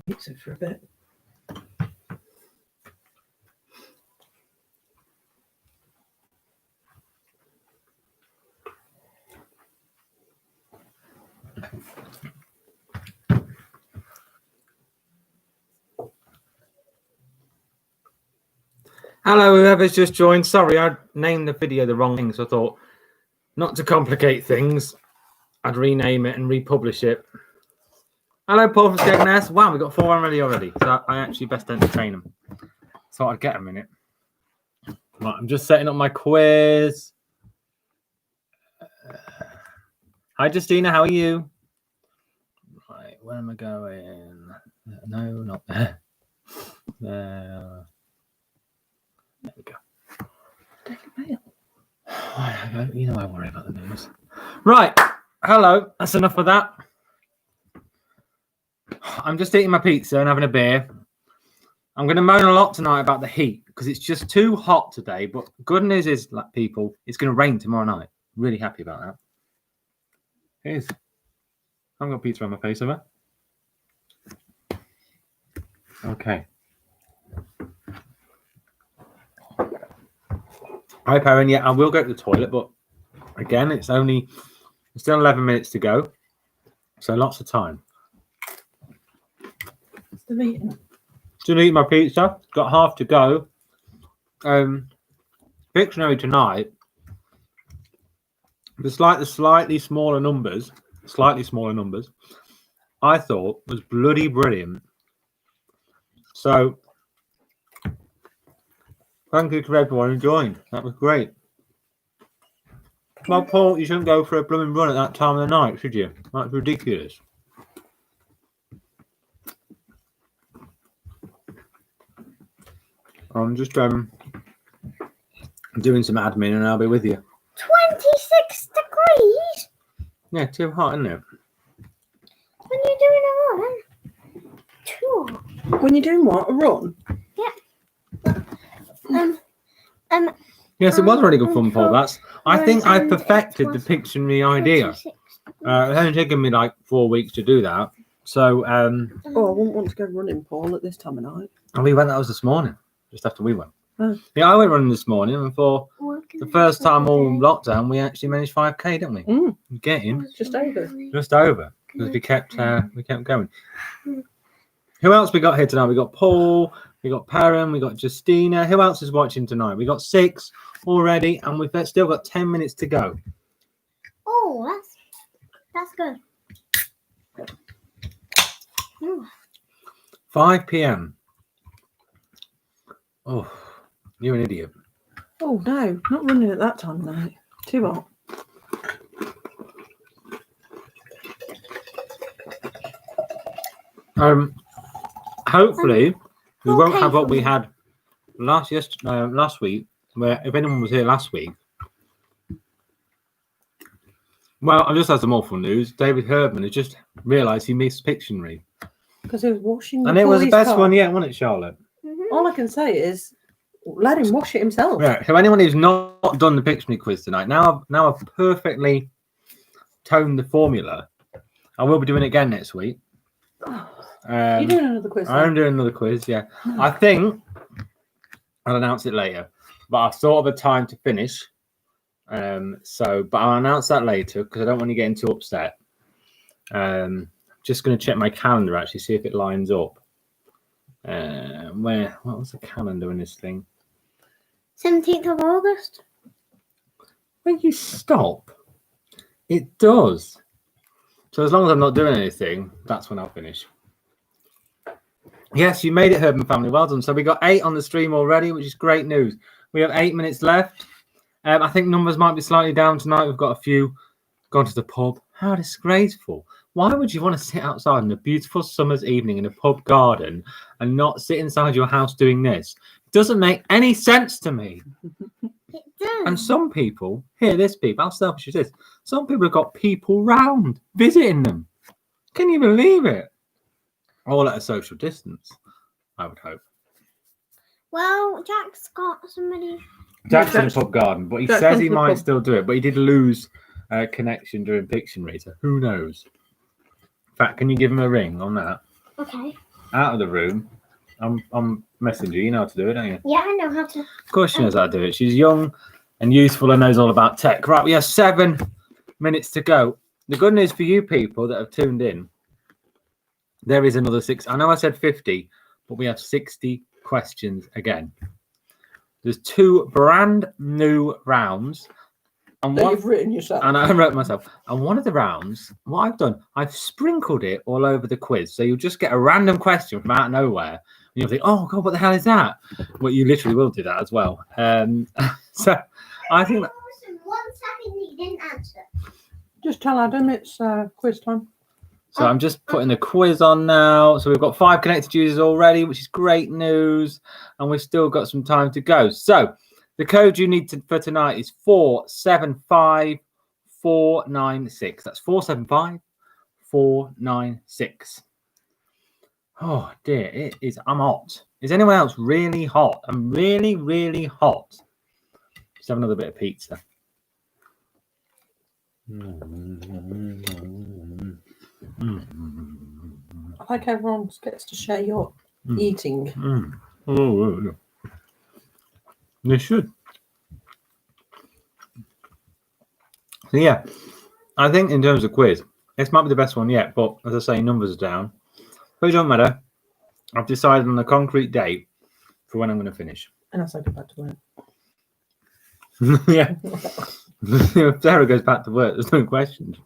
Pizza for a bit. Hello, whoever's just joined. Sorry, I named the video the wrong thing, so I thought not to complicate things, I'd rename it and republish it. Hello, Paul from Skegness. Wow, we've got 4 already. So I actually best entertain them. Thought I'd get a minute. Right, I'm just setting up my quiz. Hi, Justina. How are you? Right, where am I going? No, not there. There. There we go. Take a mail. You know I worry about the news. Right. Hello. That's enough of that. I'm just eating my pizza and having a beer. I'm going to moan a lot tonight about the heat because it's just too hot today. But good news is, like, people, it's going to rain tomorrow night. Really happy about that. It is. I've got pizza on my face, have I? Okay. Hi, Perrin. Yeah, I will go to the toilet, but again, it's still 11 minutes to go, so lots of time. Still eating. Still eating my pizza. Got half to go. Pictionary tonight. Despite the slightly smaller numbers, I thought was bloody brilliant. So, thank you to everyone who joined. That was great. Well, Paul, you shouldn't go for a blooming run at that time of the night, should you? That's ridiculous. I'm just doing some admin and I'll be with you. 26 degrees? Yeah, too hot, isn't it? When you're doing a run? Too hot. When you're doing what? A run? Yeah. Yes, it was really good fun, Paul. I think I perfected the Pictionary idea. It's only taken me like 4 weeks to do that. So, I wouldn't want to go running, Paul, at this time of night. And that was this morning, just after we went. Oh. Yeah, I went running this morning, and for the first time all lockdown, we actually managed 5K, didn't we? Getting just over, because we kept going. Who else we got here tonight? We got Paul, we got Perrin, we got Justina. Who else is watching tonight? We got 6 already, and we've still got 10 minutes to go. Oh, that's good. 5 p.m. Oh, you're an idiot. Oh no, not running at that time of night. Too hot. Hopefully we won't have what we had last week, where if anyone was here last week. Well, I just had some awful news. David Herdman has just realised he missed Pictionary. Because he was washing and it was the best one yet, wasn't it, Charlotte? Mm-hmm. All I can say is let him wash it himself. Yeah. So anyone who's not done the Pictionary quiz tonight, now I've perfectly toned the formula. I will be doing it again next week. You're doing another quiz. I'm doing another quiz, yeah. I think I'll announce it later, but I've thought of a time to finish. But I'll announce that later because I don't want you getting too upset. Just going to check my calendar actually, see if it lines up. What was the calendar in this thing? 17th of August. Will you stop? It does. So as long as I'm not doing anything, that's when I'll finish. Yes, you made it, Herdman family. Well done. So we got 8 on the stream already, which is great news. We have 8 minutes left. I think numbers might be slightly down tonight. We've got a few gone to the pub. How disgraceful. Why would you want to sit outside on a beautiful summer's evening in a pub garden and not sit inside your house doing this? It doesn't make any sense to me. It does. And some people, how selfish is this? Some people have got people round visiting them. Can you believe it? All at a social distance, I would hope. Well, Jack's got somebody. Jack's in the pub garden, but he says he might still do it. But he did lose connection during Pictionary, so who knows? In fact, can you give him a ring on that? Okay. out of the room. I'm messaging you. You know how to do it, don't you? Yeah, I know how to. Of course she knows how to do it. She's young and youthful and knows all about tech. Right, we have 7 minutes to go. The good news for you people that have tuned in, there is another 6. I know I said 50, but we have 60 questions again. There's 2 brand new rounds. And That one, you've written yourself. and I wrote myself. And one of the rounds, what I've done, I've sprinkled it all over the quiz. So you'll just get a random question from out of nowhere. And you'll think, oh, God, what the hell is that? Well, you literally will do that as well. So I think that, 1 second you didn't answer. Just tell Adam it's quiz time. so I'm just putting the quiz on now. So we've got 5 connected users already, which is great news. And we've still got some time to go. So the code you need for tonight is 475496. That's 475496. Oh dear, it is. I'm hot. Is anyone else really hot? I'm really, really hot. Let's have another bit of pizza. I like everyone gets to share your eating. Oh, they should. So yeah, I think in terms of quiz, this might be the best one yet. But as I say, numbers are down. But it doesn't matter. I've decided on a concrete date for when I'm going to finish. And I go back to work. Yeah. If Sarah goes back to work, there's no questions.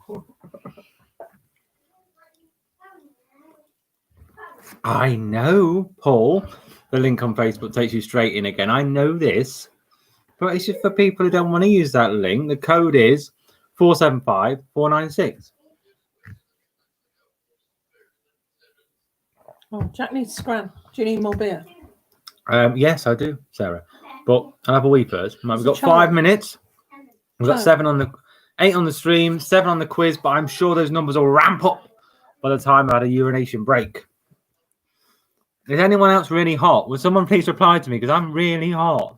I know, Paul. The link on Facebook takes you straight in again. I know this. But it's just for people who don't want to use that link. The code is 475496. Oh, Jack needs scran. Do you need more beer? Yes, I do, Sarah. But I'll have a wee first. Right, we've got Charlotte. 5 minutes. We've got 8 on the stream, 7 on the quiz, but I'm sure those numbers will ramp up by the time I had a urination break. Is anyone else really hot? Would someone please reply to me? Because I'm really hot.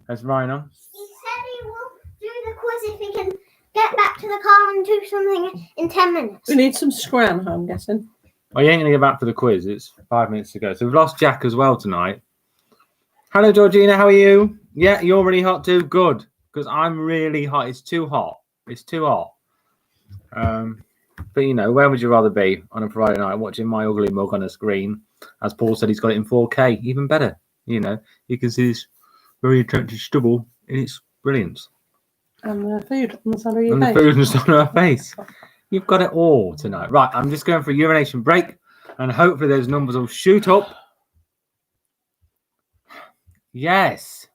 That's Ryan on. He said he will do the quiz if he can get back to the car and do something in 10 minutes. We need some scran, I'm guessing. Oh, you ain't going to get back for the quiz. It's 5 minutes to go. So we've lost Jack as well tonight. Hello, Georgina. How are you? Yeah, you're really hot too. Good. Because I'm really hot. It's too hot. It's too hot. But, you know, where would you rather be on a Friday night watching my ugly mug on a screen? As Paul said, he's got it in 4K. Even better. You know, you can see this very attractive stubble in its brilliance. And the food on the side of your And face. the food on the side of our face. You've got it all tonight. Right, I'm just going for a urination break. And hopefully those numbers will shoot up. Yes.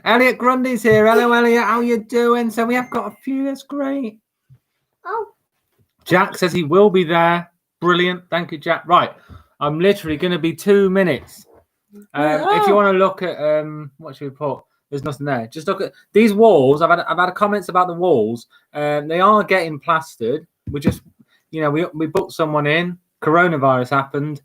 Elliot Grundy's here. Hello, Elliot. How you doing? So we have got a few. That's great. Oh. Jack says he will be there. Brilliant. Thank you, Jack. Right. I'm literally going to be 2 minutes. If you want to look at what should we put? There's nothing there. Just look at these walls. I've had comments about the walls. They are getting plastered. We just, you know, we booked someone in. Coronavirus happened.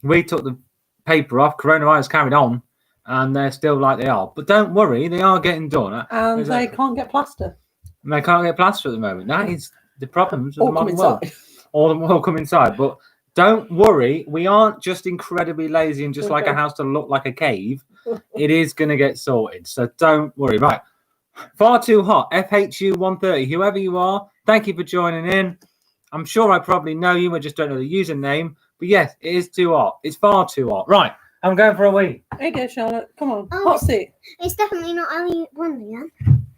We took the paper off. Coronavirus carried on, and they're still like they are. But don't worry, they are getting done. And they can't get plaster. And they can't get plaster at the moment. That is the problem of the All come modern world. All of them will come inside. But don't worry, we aren't just incredibly lazy and just like a house to look like a cave. It is going to get sorted. So don't worry. Right. Far too hot. FHU 130. Whoever you are, thank you for joining in. I'm sure I probably know you. I just don't know the username. But yes, it is too hot. It's far too hot. Right. I'm going for a wee. There you go, Charlotte. Come on. Oh, Hot seat. It's definitely not Elliot Grundy then.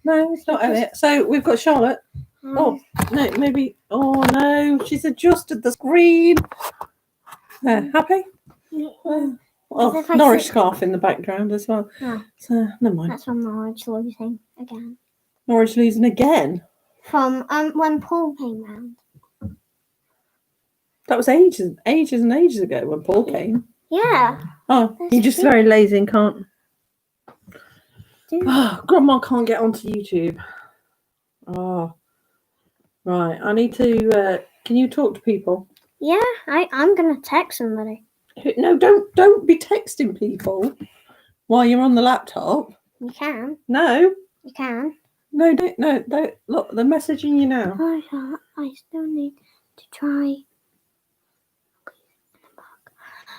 No, it's not Elliot. So we've got Charlotte. Oh, no, maybe. Oh, no. She's adjusted the screen. Happy? Oh, Norwich scarf in the background as well. Yeah. So, never mind. That's from Norwich losing again. Norwich losing again? From when Paul came round. That was ages and ages ago when Paul came. Yeah. Oh, That's you're just true. very lazy and can't. Dude. Oh, Grandma can't get onto YouTube. Oh, right. I need to. Can you talk to people? Yeah, I'm gonna text somebody. No, don't be texting people while you're on the laptop. You can. No, You can. No, don't. No, don't. Look, they're messaging you now. Hi, Charlotte. I still need to try.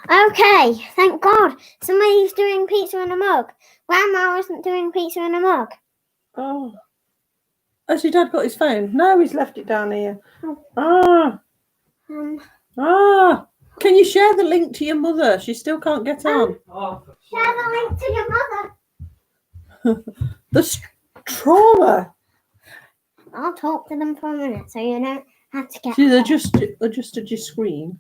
Okay, thank God. Somebody's doing pizza in a mug. Grandma isn't doing pizza in a mug. Oh. Has your dad got his phone? No, he's left it down here. Oh. Can you share the link to your mother? She still can't get on. Share the link to your mother. The trauma. I'll talk to them for a minute so you don't have to get. She's adjusted your screen.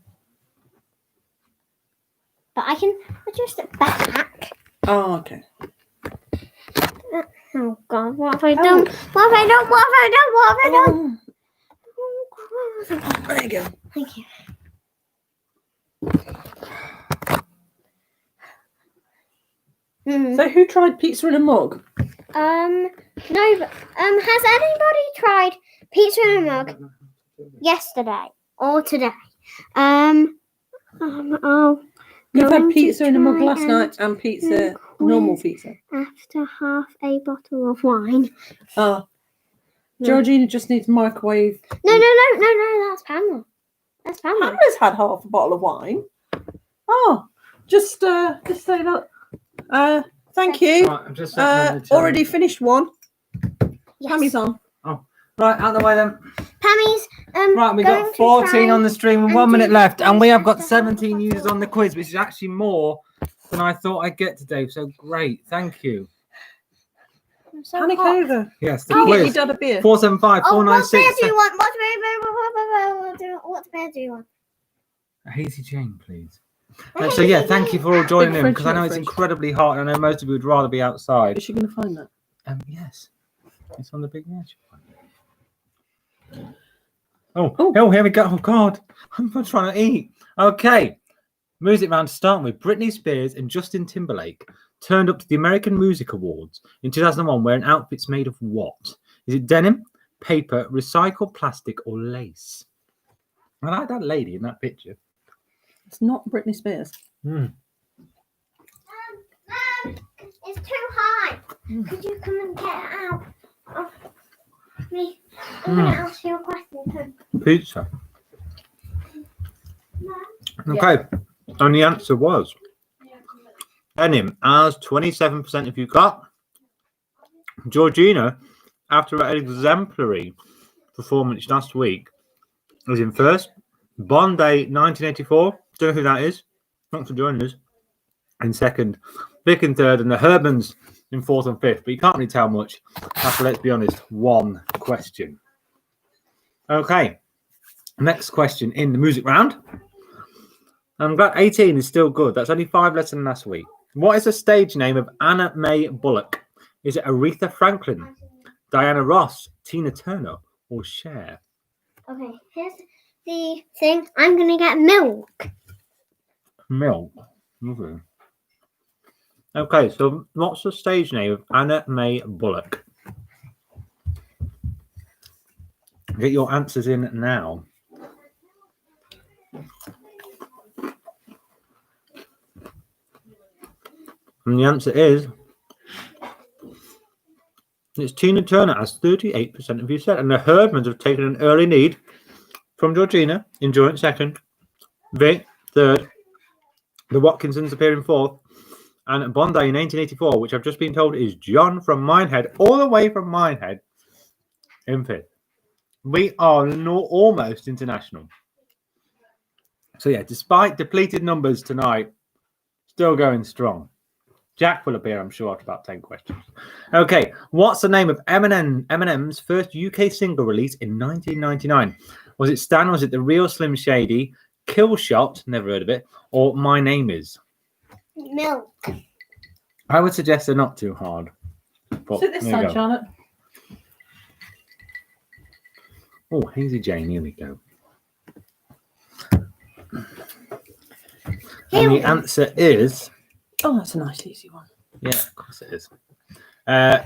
But I can adjust it back. Oh, okay. Oh God, what have I done? What have I done? What have I done? What have I done? Oh. There you go. Thank you. So who tried pizza in a mug? No, but has anybody tried pizza in a mug yesterday or today? You've had going pizza to in a mug try last and night and pizza, normal pizza. after half a bottle of wine. Oh. Georgina just needs microwave. No, that's Pamela. That's Pamela. Pamela's had half a bottle of wine. Oh, just say that. Thank you. Right, I'm just setting the Already finished one. Yes. Pammy's on. Right, out of the way then. Pammy's Right, we going got to 14 try on the stream and and 1 minute do left, and we have got pizza 17 after users on the quiz, which is actually more than I thought I'd get today. So great, thank you. I'm so Panic hot. over. Yes, the Can you get quiz. your dad a beer? 475 Oh, what beer 496. do you want? What beer do you want? A hazy Jane, please. So yeah, thank you for all joining in, fridge, because I know big it's fridge. incredibly hot, and I know most of you would rather be outside. Is she going to find that? Yes, it's on the big edge. Oh, here we go. Oh God, I'm trying to eat. Okay, music round to start with. Britney Spears and Justin Timberlake turned up to the American Music Awards in 2001 wearing outfits made of what? Is it denim, paper, recycled plastic, or lace? I like that lady in that picture. It's not Britney Spears. It's too high. Could you come and get it out of me? I'm going to ask you a question too. Pizza. Okay, and the answer was denim, as 27% of you got. Georgina, after an exemplary performance last week, was in first. Bombay 1984, don't know who that is. Thanks for joining us. In second, Vic in third, and the Hermans in fourth and fifth. But you can't really tell much after, let's be honest, one question. Okay, next question in the music round. I'm glad 18 is still good. That's only 5 less than last week. What is the stage name of Anna Mae Bullock? Is it Aretha Franklin, Diana Ross, Tina Turner, or Cher? Okay, here's the thing. I'm going to get milk. Milk. Okay, so what's the stage name of Anna Mae Bullock? Get your answers in now. And the answer is it's Tina Turner, as 38% of you said. And the Herdmans have taken an early lead from Georgina in joint second, Vic third, the Watkinsons appear in fourth, and Bondi in 1984, which I've just been told is John from Minehead, all the way from Minehead, in fifth. We are almost international. So yeah, despite depleted numbers tonight, still going strong. Jack will appear, I'm sure, after about 10 questions. Okay, what's the name of Eminem's first UK single release in 1999? Was it Stan, was it The Real Slim Shady, Kill Shot, never heard of it, or My Name Is? Milk. I would suggest they're not too hard. But Sit this there you side, go. Charlotte. Oh, Hazy Jane, here we go. And the answer is... Oh, that's a nice easy one. Yeah, of course it is. I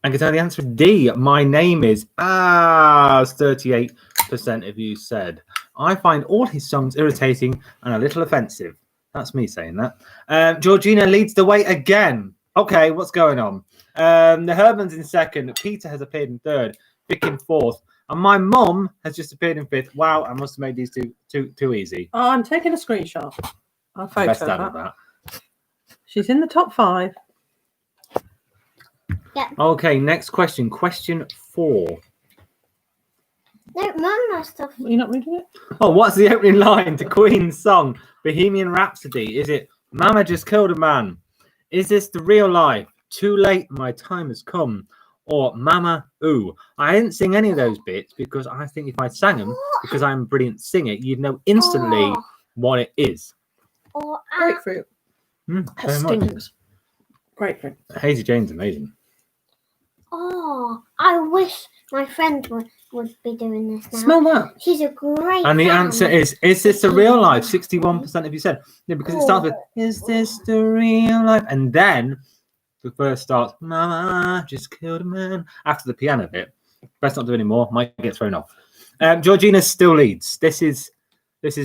can tell the answer is D. My Name Is. As 38% of you said. I find all his songs irritating and a little offensive. That's me saying that. Georgina leads the way again. Okay, what's going on? The Herman's in second. Peter has appeared in third. Vic in fourth. And my mum has just appeared in fifth. Wow, I must have made these too easy. Oh, I'm taking a screenshot. I'll photo Best out of that. that. She's in the top 5. Yeah. Okay, next question. Question 4. No, Mum must have. Are you not reading it? Oh, what's the opening line to Queen's song Bohemian Rhapsody? Is it Mama just killed a man? Is this the real life? Too late, my time has come. Or Mama Ooh. I didn't sing any of those bits because I think if I sang them, because I'm a brilliant singer, you'd know instantly what it is. Or Grapefruit. Very much. Stings. Grapefruit. Hazy Jane's amazing. Oh, I wish my friend would be doing this now. Smell that. She's a great. And the fan. answer is this the real life? 61% of you said. Yeah, because it starts with, is this the real life? And then the verse starts, Mama just killed a man. After the piano bit. Best not do any more. Might get thrown off. Georgina still leads. This is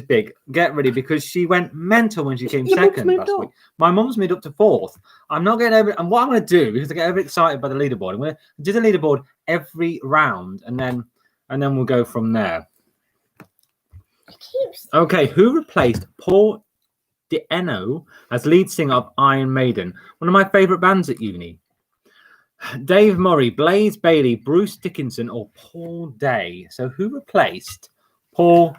big. Get ready because she went mental when she came Your second mum's last moved week. My mum's moved up to fourth. I'm not getting over it. And what I'm going to do, because I get overexcited by the leaderboard, I'm going to do the leaderboard every round and then we'll go from there. Okay, who replaced Paul Di'Anno as lead singer of Iron Maiden? One of my favourite bands at uni. Dave Murray, Blaze Bayley, Bruce Dickinson, or Paul Day? So who replaced Paul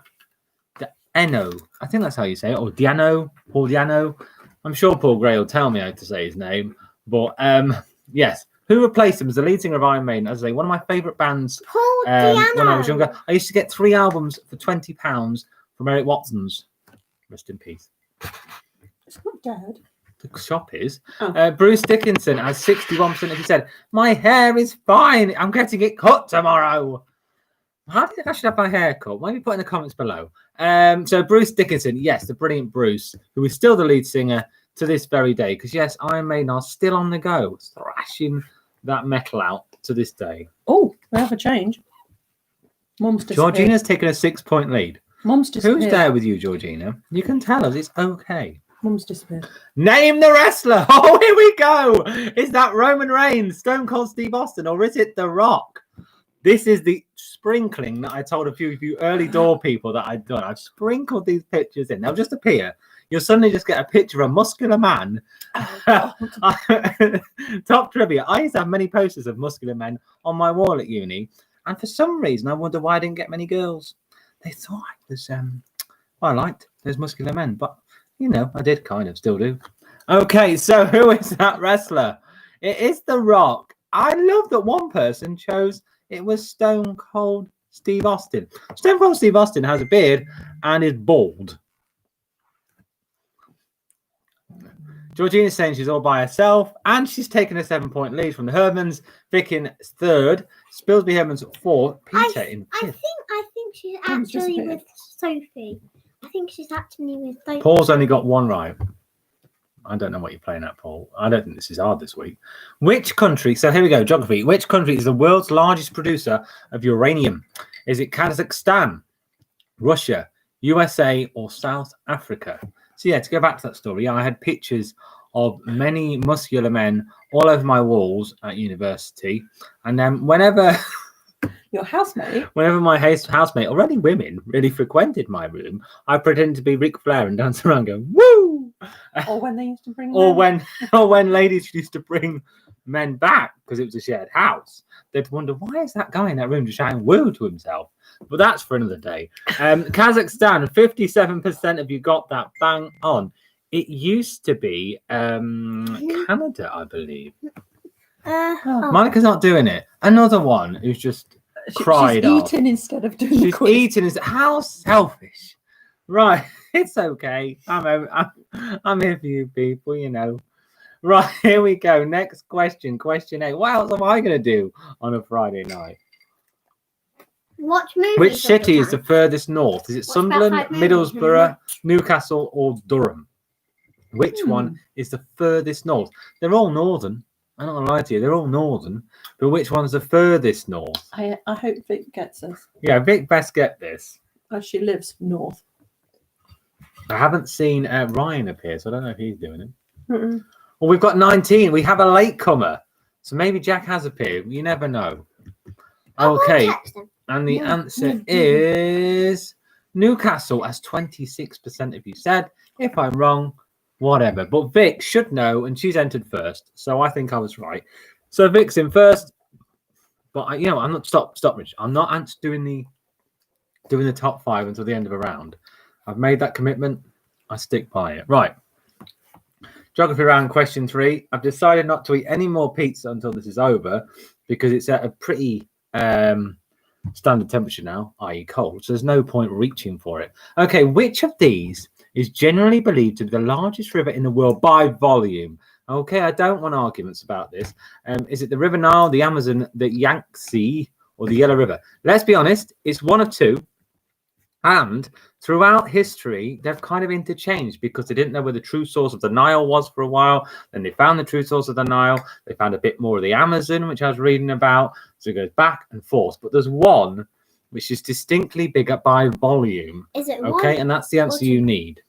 Di'Anno? I think that's how you say it. Or Di'Anno, Paul Di'Anno. I'm sure Paul Gray will tell me how to say his name. But yes, who replaced him as the lead singer of Iron Maiden? As I say, one of my favourite bands when I was younger. I used to get 3 albums for £20 from Eric Watson's. Rest in peace. It's not dead. The shop is. Oh. Bruce Dickinson has 61% of you said, my hair is fine. I'm getting it cut tomorrow. How do you think I should have my hair cut? Maybe put in the comments below. So Bruce Dickinson, yes, the brilliant Bruce, who is still the lead singer to this very day. Because yes, Iron Maiden are still on the go, thrashing that metal out to this day. Oh, we have a change. Mum's disappeared. Georgina's taken a 6-point lead. Mum's disappeared. Who's there with you, Georgina? You can tell us. It's okay. Mum's disappeared. Name the wrestler. Oh, here we go. Is that Roman Reigns, Stone Cold Steve Austin, or is it The Rock? This is the sprinkling that I told a few of you early door people that I'd done. I've sprinkled these pictures in. They'll just appear. You'll suddenly just get a picture of a muscular man. Oh, Top trivia. I used to have many posters of muscular men on my wall at uni. And for some reason, I wonder why I didn't get many girls. They thought I was, I liked those muscular men. But, you know, I did kind of, still do. Okay, so who is that wrestler? It is The Rock. I love that one person chose it was Stone Cold Steve Austin. Stone Cold Steve Austin has a beard and is bald. Georgina's saying she's all by herself, and she's taken a 7-point lead from the Hermans. Vic in third, Spilsby Hermans fourth, Peter in fifth. I think she's actually with Sophie. I think she's actually with Sophie. Paul's only got one right. I don't know what you're playing at, Paul. I don't think this is hard this week. Which country? So here we go. Geography. Which country is the world's largest producer of uranium? Is it Kazakhstan, Russia, USA, or South Africa? So yeah, to go back to that story, I had pictures of many muscular men all over my walls at university. And then whenever your housemate? Whenever my housemate, already women, really frequented my room, I pretended to be Ric Flair and dance around going, woo! Or when they used to bring or when ladies used to bring men back because it was a shared house, they'd wonder, why is that guy in that room just shouting woo to himself? But that's for another day. Kazakhstan, 57% of you got that bang on. It used to be Canada, I believe. Monica's not doing it. Another one who's just cried off. She's eating instead of doing the quiz. She's eating. How selfish. Right. It's okay. I'm here for you people, you know. Right. Here we go. Next question. Question 8. What else am I going to do on a Friday night? Watch movies. Which city is the furthest north? Is it Sunderland, Middlesbrough, Newcastle, or Durham? Which one is the furthest north? They're all northern. I'm not gonna lie to you, they're all northern, but which one's the furthest north? I hope Vic gets us. Yeah, Vic best get this. As she lives north. I haven't seen Ryan appear, so I don't know if he's doing it. Well, we've got 19. We have a latecomer. So maybe Jack has appeared. You never know. I'll Okay. text him. And the answer is Newcastle, as 26% of you said. If I'm wrong, whatever. But Vic should know, and she's entered first. So I think I was right. So Vic's in first. But I'm not stop, Rich. I'm not doing the top 5 until the end of a round. I've made that commitment. I stick by it. Right. Geography round question 3. I've decided not to eat any more pizza until this is over because it's at a pretty standard temperature now, i.e. cold. So there's no point reaching for it. Okay, which of these is generally believed to be the largest river in the world by volume? Okay, I don't want arguments about this. Is it the River Nile, the Amazon, the Yangtze, or the Yellow River? Let's be honest, it's one of two. And throughout history, they've kind of interchanged because they didn't know where the true source of the Nile was for a while. Then they found the true source of the Nile. They found a bit more of the Amazon, which I was reading about. So it goes back and forth. But there's one which is distinctly bigger by volume. Is it okay? one? And that's the answer you need.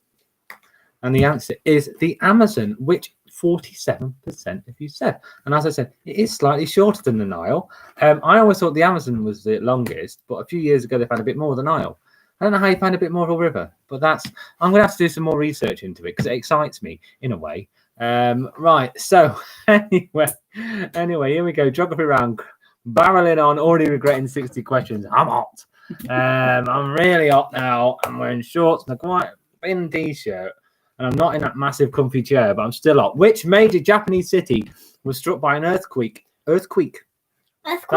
And the answer is the Amazon, which 47% of you said. And as I said, it is slightly shorter than the Nile. I always thought the Amazon was the longest, but a few years ago they found a bit more of the Nile. I don't know how you find a bit more of a river, but I'm going to have to do some more research into it because it excites me in a way. Right, so anyway, here we go. Geography round, barreling on, already regretting 60 questions. I'm hot. I'm really hot now. I'm wearing shorts and a quite thin t-shirt, and I'm not in that massive comfy chair, but I'm still hot. Which major Japanese city was struck by an earthquake? That's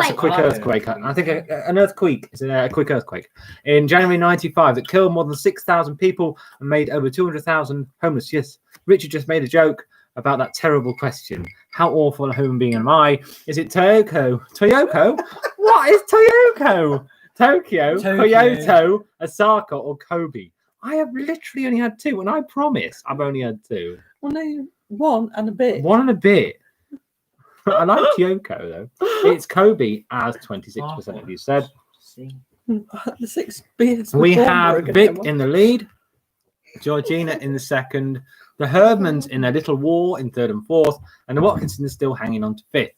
a quick earthquake. I think an earthquake is a quick earthquake. In January 95, that killed more than 6,000 people and made over 200,000 homeless. Yes, Richard just made a joke about that terrible question. How awful a human being am I? Is it Toyoko? What is Toyoko? Tokyo, Kyoto, Osaka, or Kobe? I have literally only had 2, and I promise I've only had 2. Well, no, 1 and a bit. 1 and a bit. I like Kyoko though. It's Kobe, as 26% of you said. The 6 beers. We have Vic in the lead, Georgina in the second, the Herdmans in their little war in 3rd and 4th, and the Watkinsons still hanging on to 5th.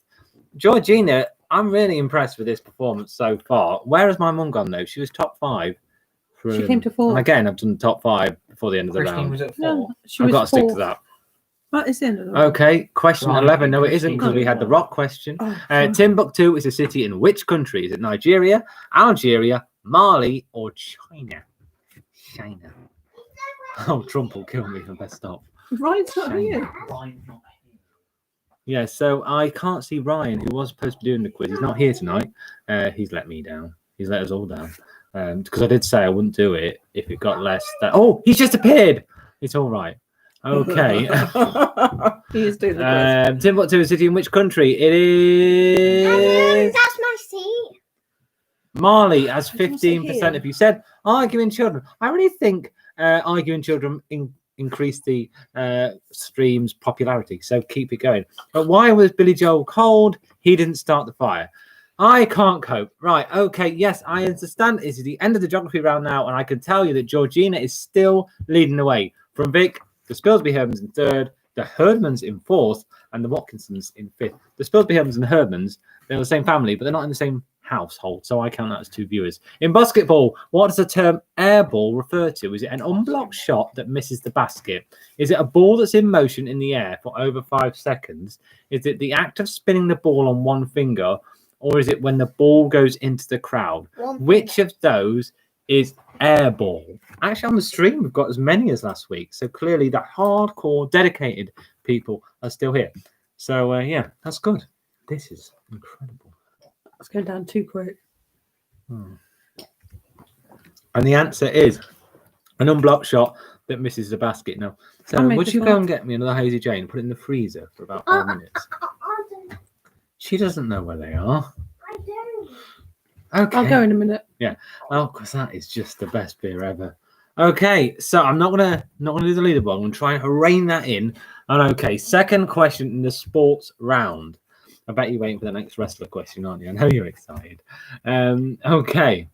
Georgina, I'm really impressed with this performance so far. Where has my mum gone though? She was top 5. She came to 4. And again, I've done the top 5 before the end of the round. Was at 4. No, I've got to stick to that. That is the end of the Okay, question Right, 11. No, it isn't because we had the rock question. Timbuktu is a city in which country? Is it Nigeria, Algeria, Mali, or China? China. Oh, Trump will kill me if I stop. Ryan's not here. Yeah, so I can't see Ryan, who was supposed to be doing the quiz. He's not here tonight. He's let me down. He's let us all down. Because I did say I wouldn't do it if it got less. Oh, he's just appeared. It's all right. Okay. He is doing the quiz. Timbuktu is a city in which country? It is That's my seat. Mali, as I didn't say 15% here. of you said. Arguing children. I really think arguing children increase the stream's popularity. So keep it going. But why was Billy Joel cold? He didn't start the fire. I can't cope. Right. Okay. Yes, I understand. It's the end of the geography round now, and I can tell you that Georgina is still leading the way. From Vic, the Spilsby Herdmans in 3rd, the Herdmans in 4th, and the Watkinsons in 5th. The Spilsby Herdmans and the Herdmans, they're the same family, but they're not in the same household, so I count that as 2 viewers. In basketball, what does the term air ball refer to? Is it an unblocked shot that misses the basket? Is it a ball that's in motion in the air for over 5 seconds? Is it the act of spinning the ball on one finger? Or is it when the ball goes into the crowd? Which of those is air ball? Actually, on the stream, we've got as many as last week. So clearly the hardcore, dedicated people are still here. So, yeah, that's good. This is incredible. It's going down too quick. And the answer is an unblocked shot that misses the basket. Now, so I'll make would this you one. go and get me another Hazy Jane, put it in the freezer for about 5 minutes? She doesn't know where they are. I do. Okay. I'll go in a minute. Oh, because that is just the best beer ever. Okay, so I'm not gonna do the leaderboard. I'm gonna try and rein that in. And okay, second question in the sports round. I bet you're waiting for the next wrestler question, aren't you? I know you're excited. Okay.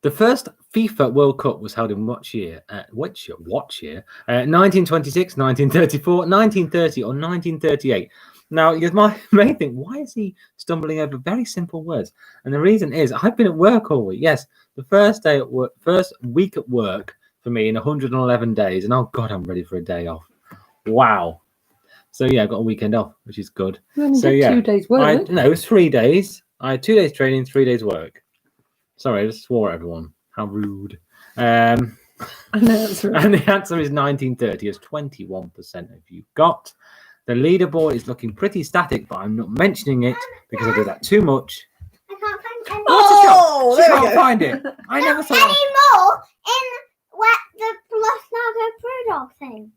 The first FIFA World Cup was held in what year? 1926, 1934, 1930, or 1938? Now, you may think, why is he stumbling over very simple words? And the reason is, I've been at work all week. Yes, the first week at work for me in 111 days, and oh God, I'm ready for a day off. Wow. So yeah, I got a weekend off, which is good. So yeah, 2 days work. no, it was 3 days. I had 2 days training, 3 days work. Sorry, I just swore at everyone. How rude. I know that's right. And the answer is 1930, as 21% of you got. The leaderboard is looking pretty static, but I'm not mentioning it because I do that too much. I can't find any Oh, She there we can't go. find it. I never saw it. more in what the Leonardo Rudolph thing.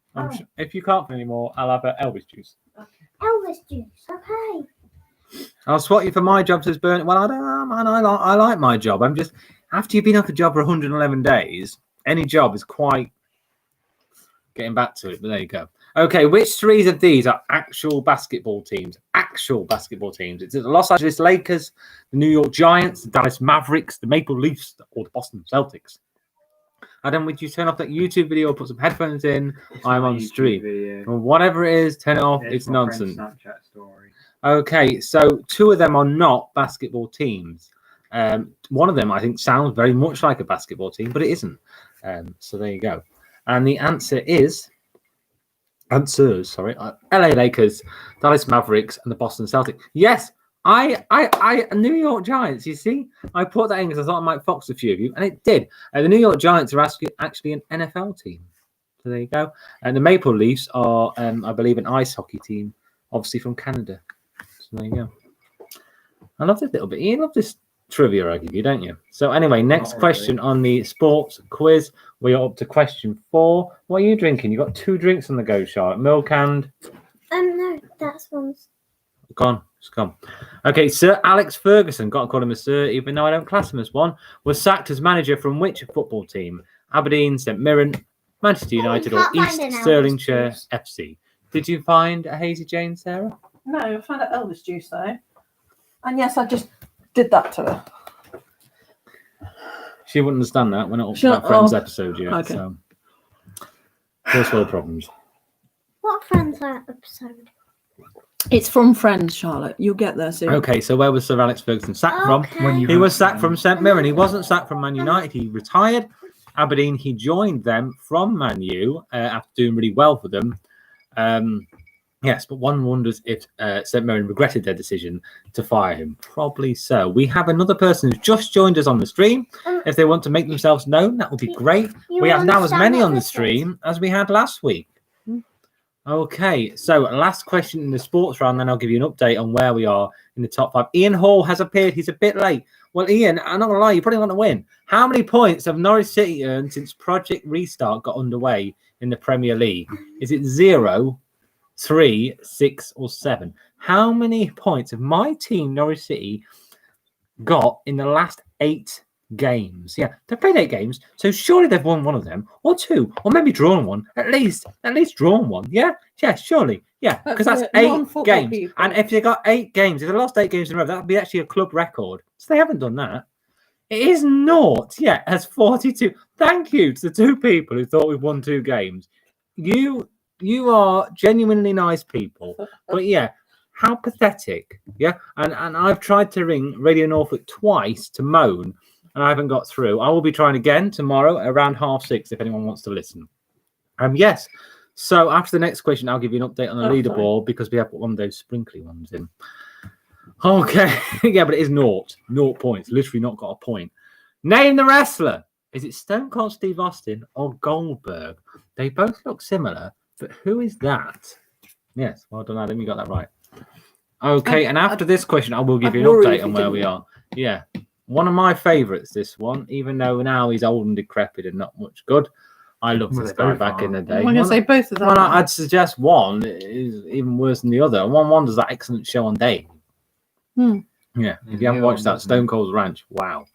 If you can't find any more, I'll have Elvis juice. Elvis juice. Okay. I'll swat you for my job, says Bernard. Well, I don't know, man. I like my job. I'm just, after you've been off a job for 111 days, any job is quite getting back to it, but there you go. Okay, which 3 of these are actual basketball teams? Actual basketball teams. It's the Los Angeles Lakers, the New York Giants, the Dallas Mavericks, the Maple Leafs, or the Boston Celtics. Adam, would you turn off that YouTube video or put some headphones in? I'm on stream. Or whatever it is, turn it off. It's nonsense. Snapchat story. Okay, so 2 of them are not basketball teams. One of them, I think, sounds very much like a basketball team, but it isn't. So there you go. And the answers, LA Lakers, Dallas Mavericks, and the Boston Celtics. Yes, I New York Giants, you see? I put that in because I thought I might fox a few of you, and it did. The New York Giants are actually an NFL team. So there you go. And the Maple Leafs are, I believe, an ice hockey team, obviously from Canada. So there you go. I love this little bit. You love this trivia I give you, don't you? So anyway, next question on the sports quiz. We are up to question 4. What are you drinking? You got 2 drinks on the go, Charlotte. Milk and... No, that's one's. Gone. It's gone. Okay, Sir Alex Ferguson, got to call him a sir, even though I don't class him as one, was sacked as manager from which football team? Aberdeen, St Mirren, Manchester United, or East Stirlingshire FC? Did you find a Hazy Jane, Sarah? No, I found out Elvis juice though. And yes, I just did that to her. She wouldn't understand that. We're not up to that Friends episode yet. Okay. So. First world problems. What Friends episode? It's from Friends, Charlotte. You'll get there soon. Okay, so where was Sir Alex Ferguson sacked from? He was sacked from St Mirren. He wasn't sacked from Man United. He retired. Aberdeen, he joined them from Man U after doing really well for them. Yes, but one wonders if St Mirren regretted their decision to fire him. Probably so. We have another person who's just joined us on the stream. If they want to make themselves known, that would be great. We have now as many on the stream as we had last week. Okay, so last question in the sports round, then I'll give you an update on where we are in the top 5. Ian Hall has appeared. He's a bit late. Well, Ian, I'm not going to lie, you're probably going to win. How many points have Norwich City earned since Project Restart got underway in the Premier League? Is it 0, 3, 6, or 7? How many points have my team, Norwich City, got in the last 8 games? Yeah, they've played 8 games, so surely they've won one of them, or 2, or maybe drawn one. At least drawn one. Yeah, surely. Yeah, because that's 8 games. People. And if they got 8 games, if they lost 8 games in a row, that would be actually a club record. So they haven't done that. It is naught. Yeah, has 42. Thank you to the 2 people who thought we've won 2 games. You are genuinely nice people. But yeah, how pathetic. Yeah, and I've tried to ring Radio Norfolk twice to moan, and I haven't got through. I will be trying again tomorrow around 6:30 if anyone wants to listen. Yes. So after the next question, I'll give you an update on the leaderboard because we have one of those sprinkly ones in. Okay. Yeah, but it is 0 points. Literally not got a point. Name the wrestler. Is it Stone Cold Steve Austin or Goldberg? They both look similar, but who is that? Yes, well done, Adam. You got that right. Okay, and after this question, I will give you an update on where we are. Yeah. One of my favourites, this one, even though now he's old and decrepit and not much good. I loved this guy back in the day. I'm going to say both of them. Well, I'd suggest one is even worse than the other. One does that excellent show on Dave. Yeah, if you haven't watched that, Stone Cold's Ranch, wow.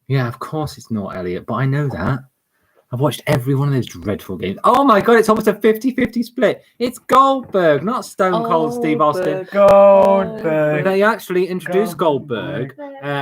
Yeah, of course it's not Elliot, but I know that. I've watched every one of those dreadful games. Oh my God, it's almost a 50-50 split. It's Goldberg, not Stone Cold Steve Austin. Goldberg. They actually introduced Goldberg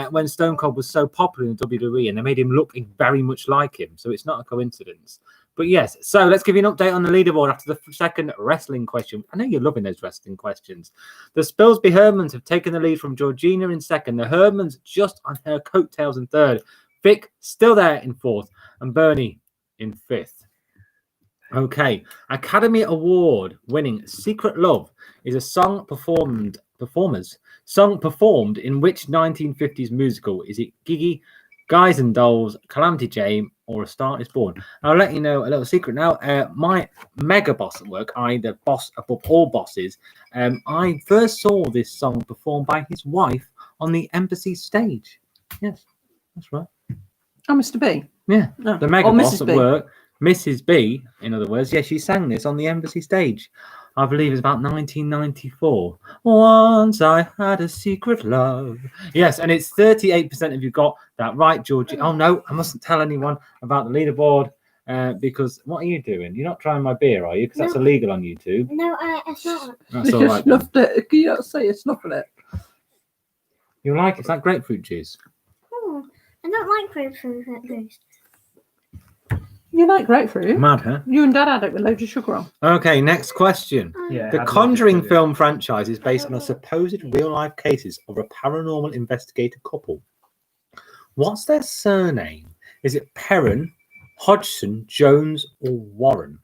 when Stone Cold was so popular in WWE, and they made him look very much like him. So it's not a coincidence. But yes, so let's give you an update on the leaderboard after the second wrestling question. I know you're loving those wrestling questions. The Spilsby Hermans have taken the lead from Georgina in second. The Hermans just on her coattails in third. Vic still there in fourth. And Bernie in fifth. Okay, Academy Award winning Secret Love is a song performed in which 1950s musical? Is it Gigi, Guys and Dolls, Calamity Jane, or A Star Is Born? I'll let you know a little secret now. My mega boss at work, the boss above all bosses, I first saw this song performed by his wife on the embassy stage. Yes, that's right. Oh, Mr. B. Yeah, Oh. the mega Or boss Mrs. at B. work, Mrs. B, in other words. Yeah, she sang this on the embassy stage. I believe it's about 1994. Once I had a secret love. Yes, and it's 38% of you got that right, Georgie. Oh, no, I mustn't tell anyone about the leaderboard because what are you doing? You're not trying my beer, are you? Because that's No. illegal on YouTube. No, it's not. That's all right. Snuffed it. Can you not say you snuffing it? You like it? It's like grapefruit juice. Oh, I don't like grapefruit juice. You like grapefruit? Mad, huh? You and Dad had it with loads of sugar on. Okay, next question. Yeah, The I'd Conjuring like it. film franchise is based on a supposed real-life cases of a paranormal investigator couple. What's their surname? Is it Perrin, Hodgson, Jones, or Warren?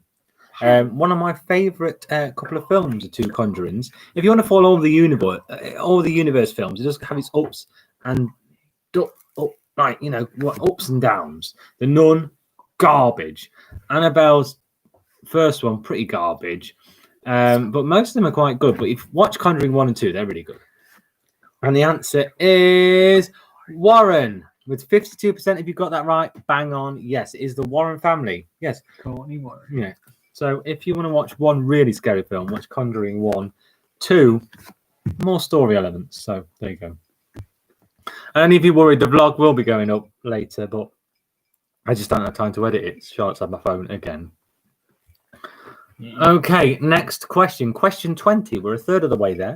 One of my favourite couple of films are Two Conjurings. If you want to follow all the universe films, it does have its ups and ups and downs. The Nun, garbage. Annabelle's first one, pretty garbage. But most of them are quite good. But if you watch Conjuring 1 and 2, they're really good. And the answer is Warren. With 52%, if you got that right, bang on. Yes, it is the Warren family. Yes. Courtney Warren. Yeah. So if you want to watch one really scary film, watch Conjuring 1. 2, more story elements. So there you go. And if you're worried, the vlog will be going up later, but I just don't have time to edit it. Charlotte's on my phone again. Okay, next question. Question 20. We're a third of the way there.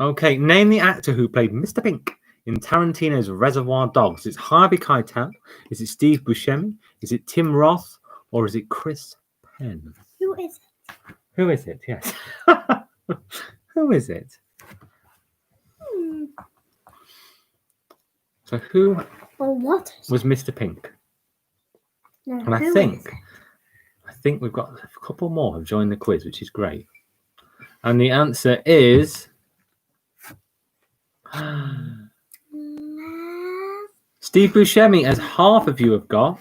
Okay, name the actor who played Mr. Pink in Tarantino's Reservoir Dogs. Is it Harvey Keitel? Is it Steve Buscemi? Is it Tim Roth? Or is it Chris Penn? Who is it? Who is it? Yes. Who is it? So who Well, what? was Mr. Pink? No, And I think we've got a couple more have joined the quiz, which is great. And the answer is Steve Buscemi, as half of you have got.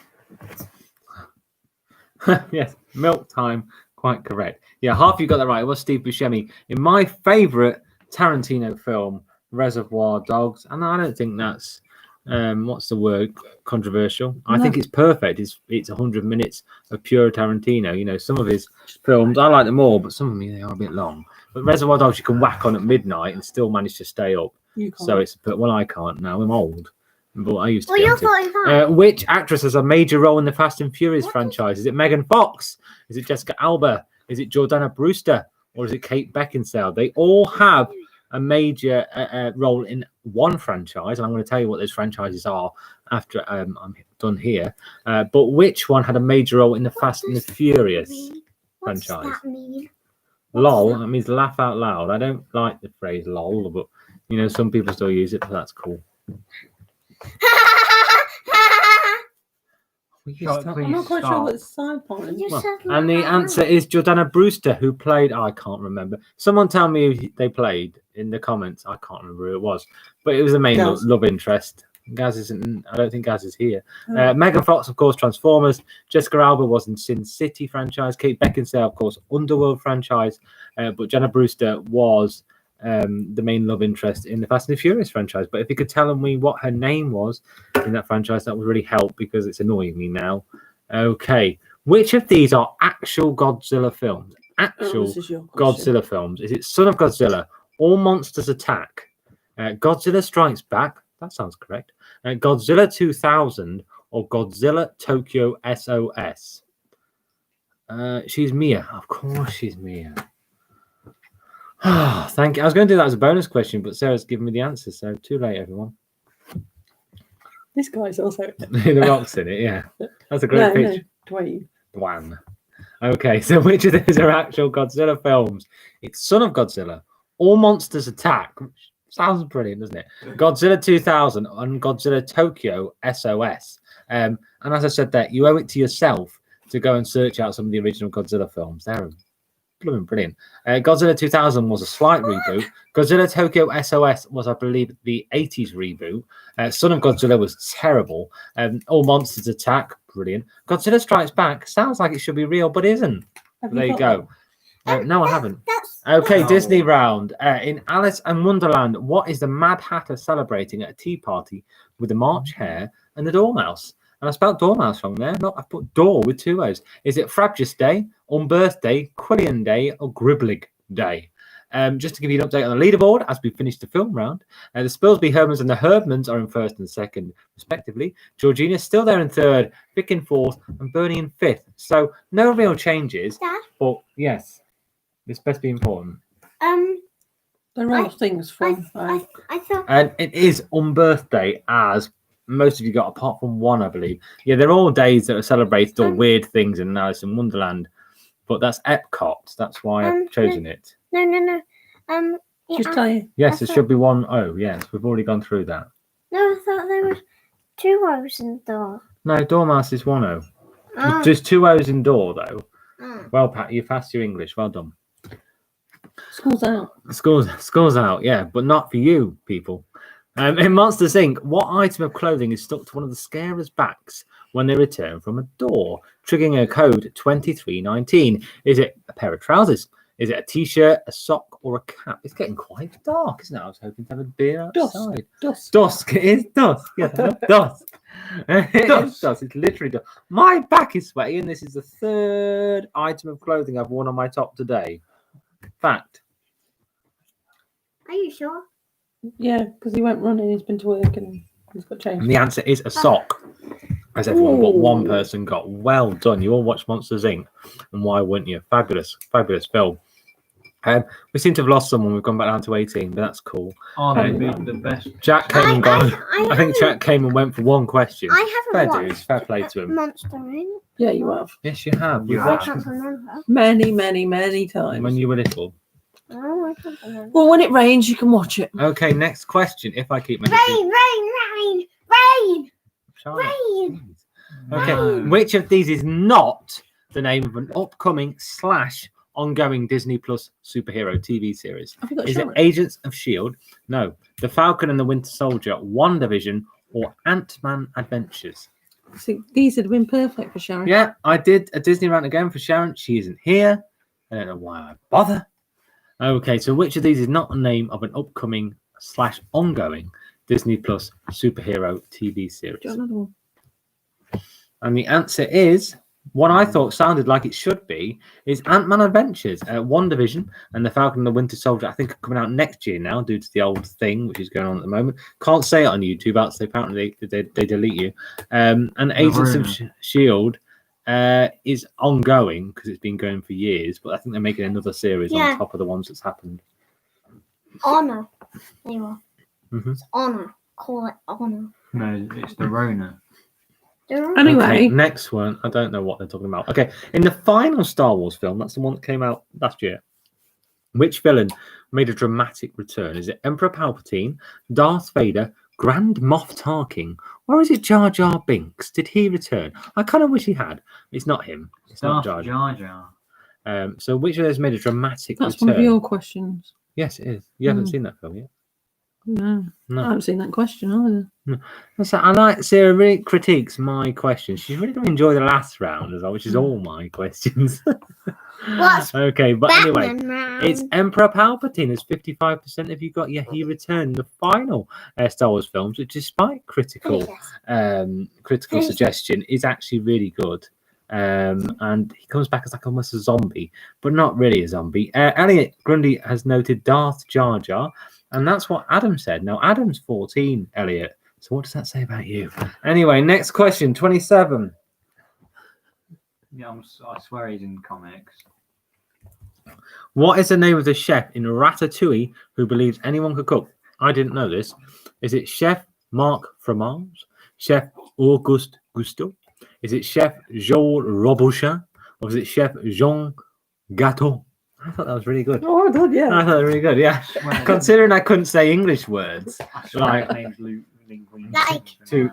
Yes, milk time, quite correct. Yeah, half of you got that right. It was Steve Buscemi in my favourite Tarantino film, Reservoir Dogs. And I don't think that's what's the word, controversial. I think it's perfect. It's 100 minutes of pure Tarantino. You know, some of his films I like them all, but some of them they are a bit long. But Reservoir Dogs you can whack on at midnight and still manage to stay up. So it's I can't now. I'm old, but I used to. Well, be you're able to. 45. Which actress has a major role in the Fast and Furious franchise? Is it Megan Fox? Is it Jessica Alba? Is it Jordana Brewster? Or is it Kate Beckinsale? They all have a major role in one franchise, and I'm going to tell you what those franchises are after I'm done here. But which one had a major role in the Fast and the Furious franchise? What's that mean? LOL, that means laugh out loud. I don't like the phrase LOL, but you know, some people still use it, so that's cool. I'm not quite sure what the side point is. You Well, said and the like that. answer is Jordana Brewster, who played. I can't remember. Someone tell me who they played in the comments. I can't remember who it was, but it was the main Gaz. love interest. Gaz isn't. I don't think Gaz is here. Megan Fox, of course, Transformers. Jessica Alba was in Sin City franchise. Kate Beckinsale, of course, Underworld franchise. But Jenna Brewster was the main love interest in the Fast and the Furious franchise. But if you could tell me what her name was in that franchise, that would really help because it's annoying me now. Okay, which of these are actual Godzilla films? Actual This is your question. Godzilla films. Is it Son of Godzilla, All Monsters Attack, Godzilla Strikes Back? That sounds correct. Godzilla 2000 or Godzilla Tokyo SOS? She's Mia. Of course she's Mia. Thank you. I was going to do that as a bonus question, but Sarah's given me the answer, so too late, everyone. This guy's also. The Rock's in it, yeah. That's a great picture. No, Dwayne. Dwan. Okay, so which of these are actual Godzilla films? It's Son of Godzilla, All Monsters Attack, which sounds brilliant, doesn't it? Godzilla 2000 and Godzilla Tokyo SOS. And as I said there, you owe it to yourself to go and search out some of the original Godzilla films. They're blooming brilliant. Godzilla 2000 was a slight reboot. Godzilla Tokyo SOS was, I believe, the 80s reboot. Son of Godzilla was terrible. All Monsters Attack, brilliant. Godzilla Strikes Back sounds like it should be real, but isn't. There you go. No, I haven't. Okay, Disney round. In Alice in Wonderland, what is the Mad Hatter celebrating at a tea party with the March Hare and the Dormouse? And I spelled Dormouse wrong there. I put door with 2 O's. Is it Frabjous Day, Unbirthday, Quillian Day, or Gribblig Day? Just to give you an update on the leaderboard as we finish the film round, the Spilsby Hermans and the Herdmans are in first and second, respectively. Georgina's still there in third, Vic in fourth, and Bernie in fifth. So no real changes. Dad? But yes, this best be important. There are things from. I thought. And it is Unbirthday, as most of you got, apart from one, I believe. Yeah, they're all days that are celebrated or weird things in Alice in Wonderland. But that's Epcot. That's why I've chosen it. No. Just tell you. Yes, there should be 1 O. Yes, we've already gone through that. No, I thought there was 2 O's in door. No, Dormouse is 1 O. Oh. There's 2 O's in door, though. Oh. Well, Pat, you passed your English. Well done. School's out. School's out, yeah, but not for you, people. In Monsters Inc., what item of clothing is stuck to one of the scarers' backs when they return from a door, triggering a code 2319? Is it a pair of trousers? Is it a t-shirt, a sock, or a cap? It's getting quite dark, isn't it? I was hoping to have a beer outside. Dusk. It is dusk. Yes, I know. Dusk. It is dusk. It's literally dusk. My back is sweaty, and this is the 3rd item of clothing I've worn on my top today. Fact. Are you sure? Yeah, because he went running. He's been to work and he's got changed. And the answer is a sock. As everyone but one person got. Well done. You all watched Monsters Inc. And why wouldn't you? Fabulous film. We seem to have lost someone. We've gone back down to 18, but that's cool. Oh, that'd be the best. Jack came and gone. I think Jack came and went for one question. I haven't Fair watched dues. Fair play to him. Monster Inc. Yeah, you have. Yes, you have. You We've I watched can't it remember. Many times. when you were little. Oh, I can't remember. Well, when it rains, you can watch it. Okay, next question. If I keep my Rain! Charlotte, Rain! please. Okay, which of these is not the name of an upcoming / ongoing Disney Plus superhero TV series? Have you got Is it Charlotte? Agents of S.H.I.E.L.D.? No. The Falcon and the Winter Soldier, WandaVision, or Ant-Man Adventures? See, these would have been perfect for Sharon. Yeah, I did a Disney rant again for Sharon. She isn't here. I don't know why I bother. Okay, so which of these is not the name of an upcoming / ongoing Disney Plus superhero TV series? Do you want another one? And the answer is, what I thought sounded like it should be, is Ant-Man Adventures. WandaVision and the Falcon and the Winter Soldier, I think, are coming out next year now due to the old thing, which is going on at the moment. Can't say it on YouTube, else apparently they delete you. And Agents of S.H.I.E.L.D. is ongoing because it's been going for years, but I think they're making another series on top of the ones that's happened. Honor. There you are. Mhm. Honor. Call it honor. No, it's the Rona. Anyway. Okay, next one. I don't know what they're talking about. Okay, in the final Star Wars film, that's the one that came out last year, which villain made a dramatic return? Is it Emperor Palpatine, Darth Vader, Grand Moff Tarkin, or is it Jar Jar Binks? Did he return? I kind of wish he had. It's not him. It's not Jar Jar. Jar Jar. So which of those made a dramatic That's return? one of your questions. Yes, it is. You haven't seen that film yet? No. No. I haven't seen that question either. So I like Sarah really critiques my questions. She's really going to enjoy the last round as well, which is all my questions. What's Okay, but anyway, Batman round? it's Emperor Palpatine. As 55% of you got. Yeah, he returned in the final Star Wars films, which, despite critical suggestion, is actually really good. And he comes back as like almost a zombie, but not really a zombie. Elliot Grundy has noted Darth Jar Jar, and that's what Adam said. Now, Adam's 14, Elliot. So what does that say about you? Anyway, next question, 27. Yeah, I swear he's in comics. What is the name of the chef in Ratatouille who believes anyone could cook? I didn't know this. Is it Chef Marc Fromage, Chef Auguste Gusteau? Is it Chef Joel Robuchin? Or is it Chef Jean Gâteau? I thought that was really good. Oh, I did, I yeah. thought that was really good, yeah. Well, Considering I couldn't say English words I swear like his name's Linguine. Like- two,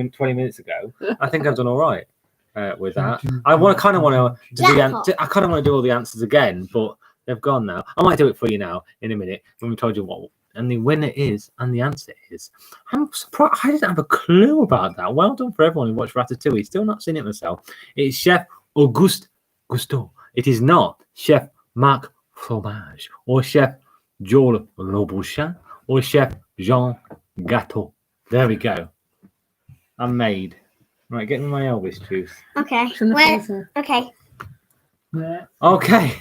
20 minutes ago, I think I've done all right with that. I kind of want to do all the answers again, but they've gone now. I might do it for you now in a minute when we told you what and the winner is and the answer is. I'm surprised. I didn't have a clue about that. Well done for everyone who watched Ratatouille. Still not seen it myself. It's Chef Auguste Gusteau. It is not Chef Marc Fromage or Chef Joel Robuchin or Chef Jean Gâteau. There we go. I'm made. Right, get me my Elvis juice. Okay. It's in the Where? freezer. Okay. Yeah. Okay.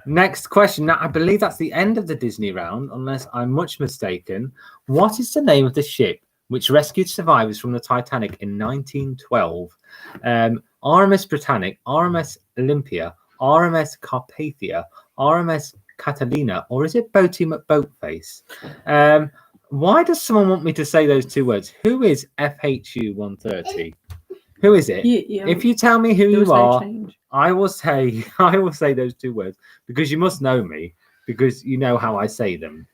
Next question. Now, I believe that's the end of the Disney round, unless I'm much mistaken. What is the name of the ship which rescued survivors from the Titanic in 1912? RMS Britannic, RMS Olympia, RMS Carpathia, RMS Catalina, or is it Boaty McBoatface? Why does someone want me to say those two words? Who is FHU 130? Who is it? If you tell me who you are, I will say those two words because you must know me because you know how I say them.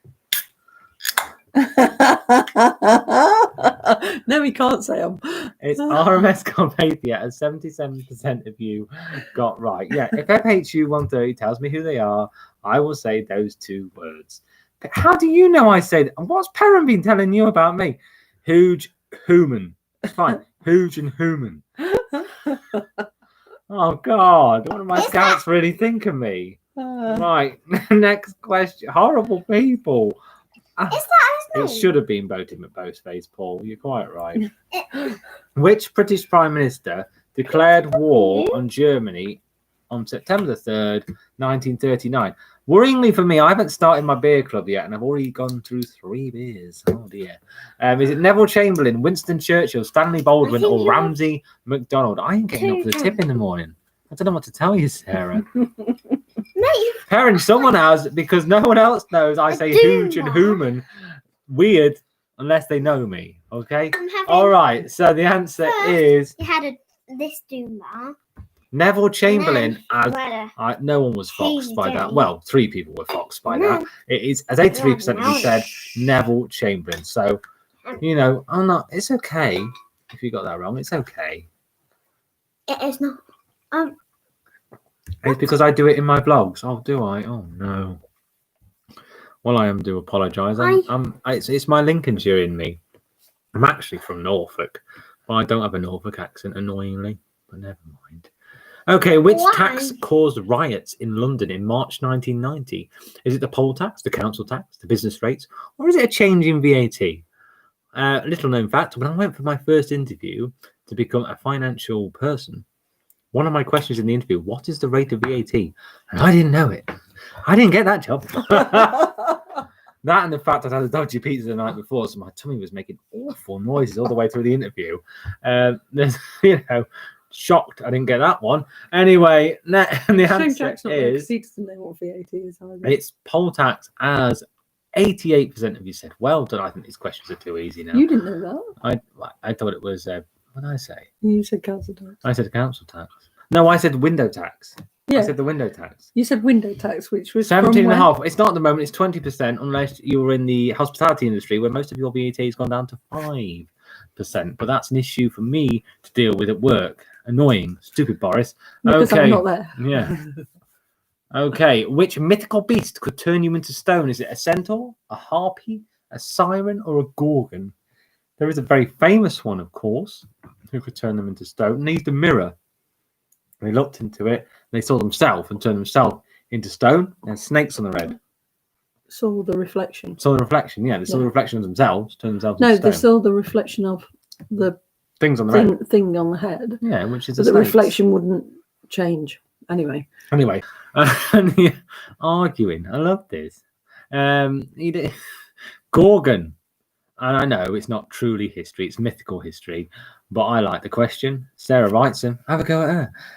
No, we can't say them. It's RMS Carpathia, and 77% of you got right. Yeah, if FHU 130 tells me who they are, I will say those two words. But how do you know I say that? And what's Perrin been telling you about me? Huge human. It's fine. Huge and human. Oh, God. What do my scouts really think of me? Right. Next question. Horrible people. Is that his It name? should have been Boaty McBoatface, Paul. You're quite right. Which British Prime Minister declared war on Germany on September the 3rd, 1939? Worryingly for me, I haven't started my beer club yet, and I've already gone through 3 beers. Oh, dear. Is it Neville Chamberlain, Winston Churchill, Stanley Baldwin, think or you- Ramsay MacDonald? I ain't getting up for the tip in the morning. I don't know what to tell you, Sarah. Mate, Karen, someone has, because no one else knows I say huge and human. Weird, unless they know me. Okay? I'm having. All right. So the answer is You had this Doom bar. Neville Chamberlain. As Well, no one was foxed Hey, by that. Daddy. Well, 3 people were foxed by that. No. It is, as 83% of you said, Neville Chamberlain. So, you know, I'm not. It's okay if you got that wrong. It's okay. it is not. It's because I do it in my vlogs. Oh, do I? Oh no. Well, I do apologise. It's my Lincolnshire in me. I'm actually from Norfolk, but I don't have a Norfolk accent, annoyingly. But never mind. Okay, which Why? tax caused riots in London in March 1990? Is it the poll tax, the council tax, the business rates, or is it a change in VAT? Little known fact, when I went for my first interview to become a financial person, one of my questions in the interview, what is the rate of VAT? And I didn't know it. I didn't get that job. That and the fact that I had a dodgy pizza the night before, so my tummy was making awful noises all the way through the interview. Shocked I didn't get that one. Anyway, the answer is he doesn't know what VAT is either. it's poll tax, as 88% of you said. Well done. I think these questions are too easy now. You didn't know that. I thought it was what did I say? You said council tax. I said council tax. No, I said window tax. Yeah. I said the window tax. You said window tax, which was 17 and a from half. It's not at the moment. It's 20% unless you're in the hospitality industry where most of your VAT has gone down to 5%. But that's an issue for me to deal with at work. Annoying. Stupid Boris. Because okay. I'm not there. Yeah. Okay. Which mythical beast could turn you into stone? Is it a centaur, a harpy, a siren, or a gorgon? There is a very famous one, of course, who could turn them into stone. And he's the mirror. They looked into it, they saw themselves and turned themselves into stone, and snakes on the red. Saw the reflection. Saw the reflection, yeah. They saw the reflection of themselves, turned themselves No, into stone. they saw the reflection of the Things on the red. thing on the head. Yeah, which is But the reflection wouldn't change. Anyway. Anyway, arguing. I love this. Gorgon. And I know it's not truly history, it's mythical history, but I like the question. Sarah writes them. Have a go at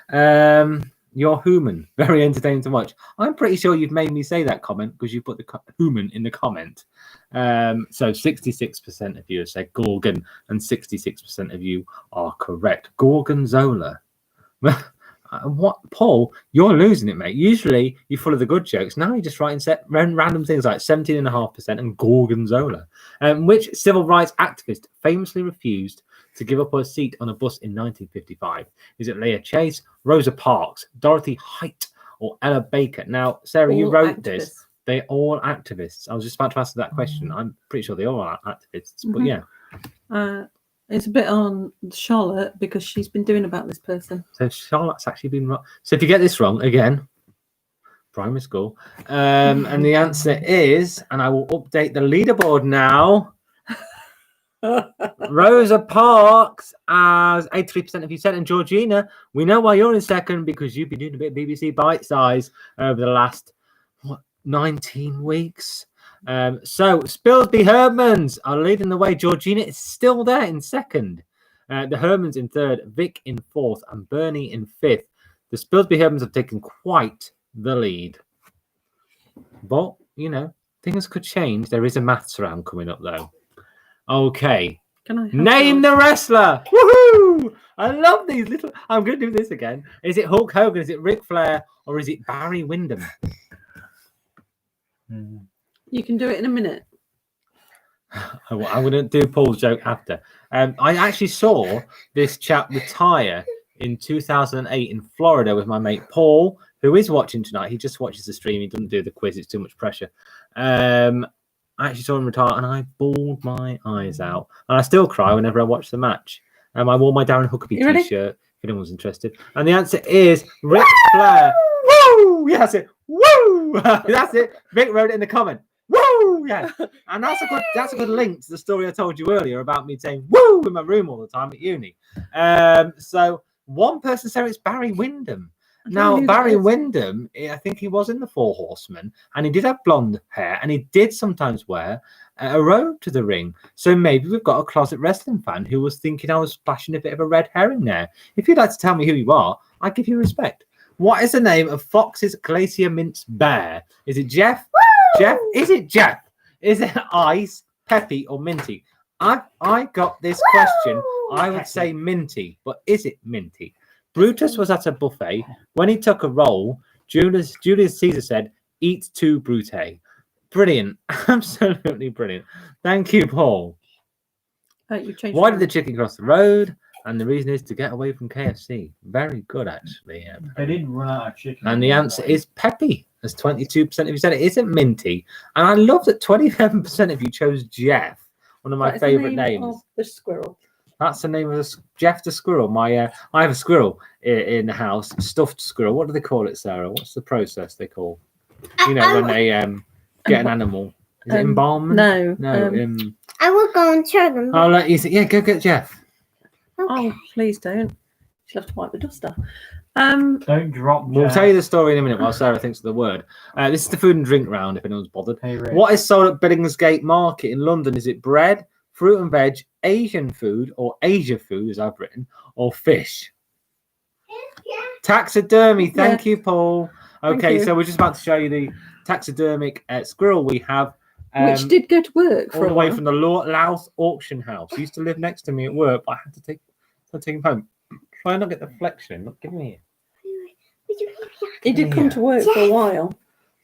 her. You're human. Very entertaining to watch. I'm pretty sure you've made me say that comment because you put the human in the comment. So 66% of you have said Gorgon and 66% of you are correct. Gorgonzola. What, Paul? You're losing it, mate. Usually you're full of the good jokes. Now you're just writing random things like 17.5% and Gorgonzola. Which civil rights activist famously refused to give up her seat on a bus in 1955? Is it Leah Chase, Rosa Parks, Dorothy Height, or Ella Baker? Now, Sarah, you wrote this. They're all activists. I was just about to answer that question. I'm pretty sure they all are activists, but yeah. It's a bit on Charlotte because she's been doing about this person. So Charlotte's actually been wrong. So if you get this wrong, again, primary school. And the answer is, and I will update the leaderboard now. Rosa Parks as 83% of you said, and Georgina, we know why you're in second because you've been doing a bit of BBC Bite Size over the last 19 weeks. So Spilsby Hermans are leading the way. Georgina is still there in second. The Hermans in third, Vic in fourth, and Bernie in fifth. The Spilsby Hermans have taken quite the lead. But, you know, things could change. There is a maths round coming up, though. Okay. Can I name the wrestler? Woohoo! I love these little. I'm going to do this again. Is it Hulk Hogan? Is it Ric Flair? Or is it Barry Windham? You can do it in a minute. I'm going to do Paul's joke after. I actually saw this chap retire in 2008 in Florida with my mate Paul, who is watching tonight. He just watches the stream. He doesn't do the quiz. It's too much pressure. I actually saw him retire and I bawled my eyes out. And I still cry whenever I watch the match. I wore my Darren Huckabee t-shirt, if anyone's interested. And the answer is Ric Flair. Woo! Yeah, that's it. Woo! That's it. Vic wrote it in the comment. Woo! Yeah. And that's a good link to the story I told you earlier about me saying woo in my room all the time at uni. So one person said it's Barry Windham. Now, Barry Windham, I think he was in the Four Horsemen, and he did have blonde hair, and he did sometimes wear a robe to the ring. So maybe we've got a closet wrestling fan who was thinking I was splashing a bit of a red herring there. If you'd like to tell me who you are, I give you respect. What is the name of Fox's Glacier Mince Bear? Is it Jeff? Woo! Jeff? Is it Jeff? Is it Ice, Peppy, or Minty? I got this question. I would say Minty, but is it Minty? Brutus was at a buffet. When he took a roll, Julius Caesar said, "Eat two, Brute." Brilliant. Absolutely brilliant. Thank you, Paul. Why did the chicken cross the road? And the reason is to get away from KFC. Very good, actually. Yeah. They didn't run out of chicken. And the answer is Peppy, as 22% of you said it isn't Minty. And I love that 27% of you chose Jeff, one of my favourite names. Of the squirrel. That's the name of Jeff the squirrel. I have a squirrel in the house, stuffed squirrel. What do they call it, Sarah? What's the process they call? You know, when they get an animal. Is it embalmment? No. I will go and show them. I'll let you see. Yeah, go get Jeff. Okay. Oh, please don't. She'll have to wipe the dust off. Don't drop. We'll tell you the story in a minute while Sarah thinks of the word. This is the food and drink round, if anyone's bothered. Hey, what is sold at Billingsgate Market in London? Is it bread, fruit and veg, Asian food, or Asia food, as I've written, or fish? Yeah. Taxidermy. Thank you, Paul. Thank Okay, you. so we're just about to show you the taxidermic squirrel we have. Which did go to work all for the way from the Louth auction house. He used to live next to me at work, but I had to take him home. Try and not get the flexion. Look, give me here. He did come to work for a while.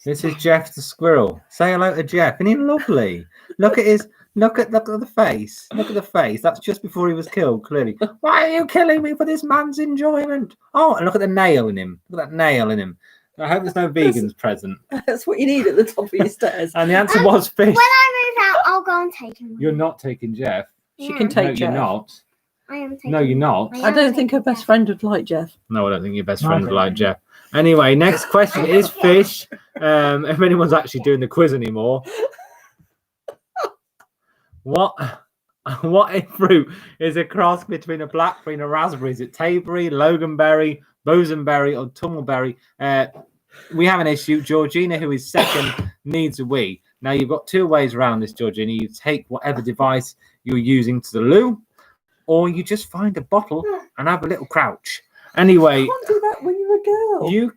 This is Jeff the squirrel. Say hello to Jeff. Isn't he lovely? Look at the face. Look at the face. That's just before he was killed, clearly. Why are you killing me for this man's enjoyment? Oh, and look at the nail in him. Look at that nail in him. I hope there's no vegans present. That's what you need at the top of your stairs. And the answer was fish. When I move out, I'll go and take him. You're not taking Jeff. She can take No, Jeff. you're not. I am taking No, you're not. I don't think her best friend would like Jeff. No, I don't think your best friend would like Jeff. Anyway, next question is fish. If anyone's actually doing the quiz anymore. What a fruit is a cross between a blackberry and a raspberry? Is it Tayberry, Loganberry, Bosenberry, or Tumbleberry? We have an issue. Georgina, who is second, needs a wee. Now, you've got two ways around this, Georgina. You take whatever device you're using to the loo, or you just find a bottle and have a little crouch. Anyway, can't do that when you're a girl. you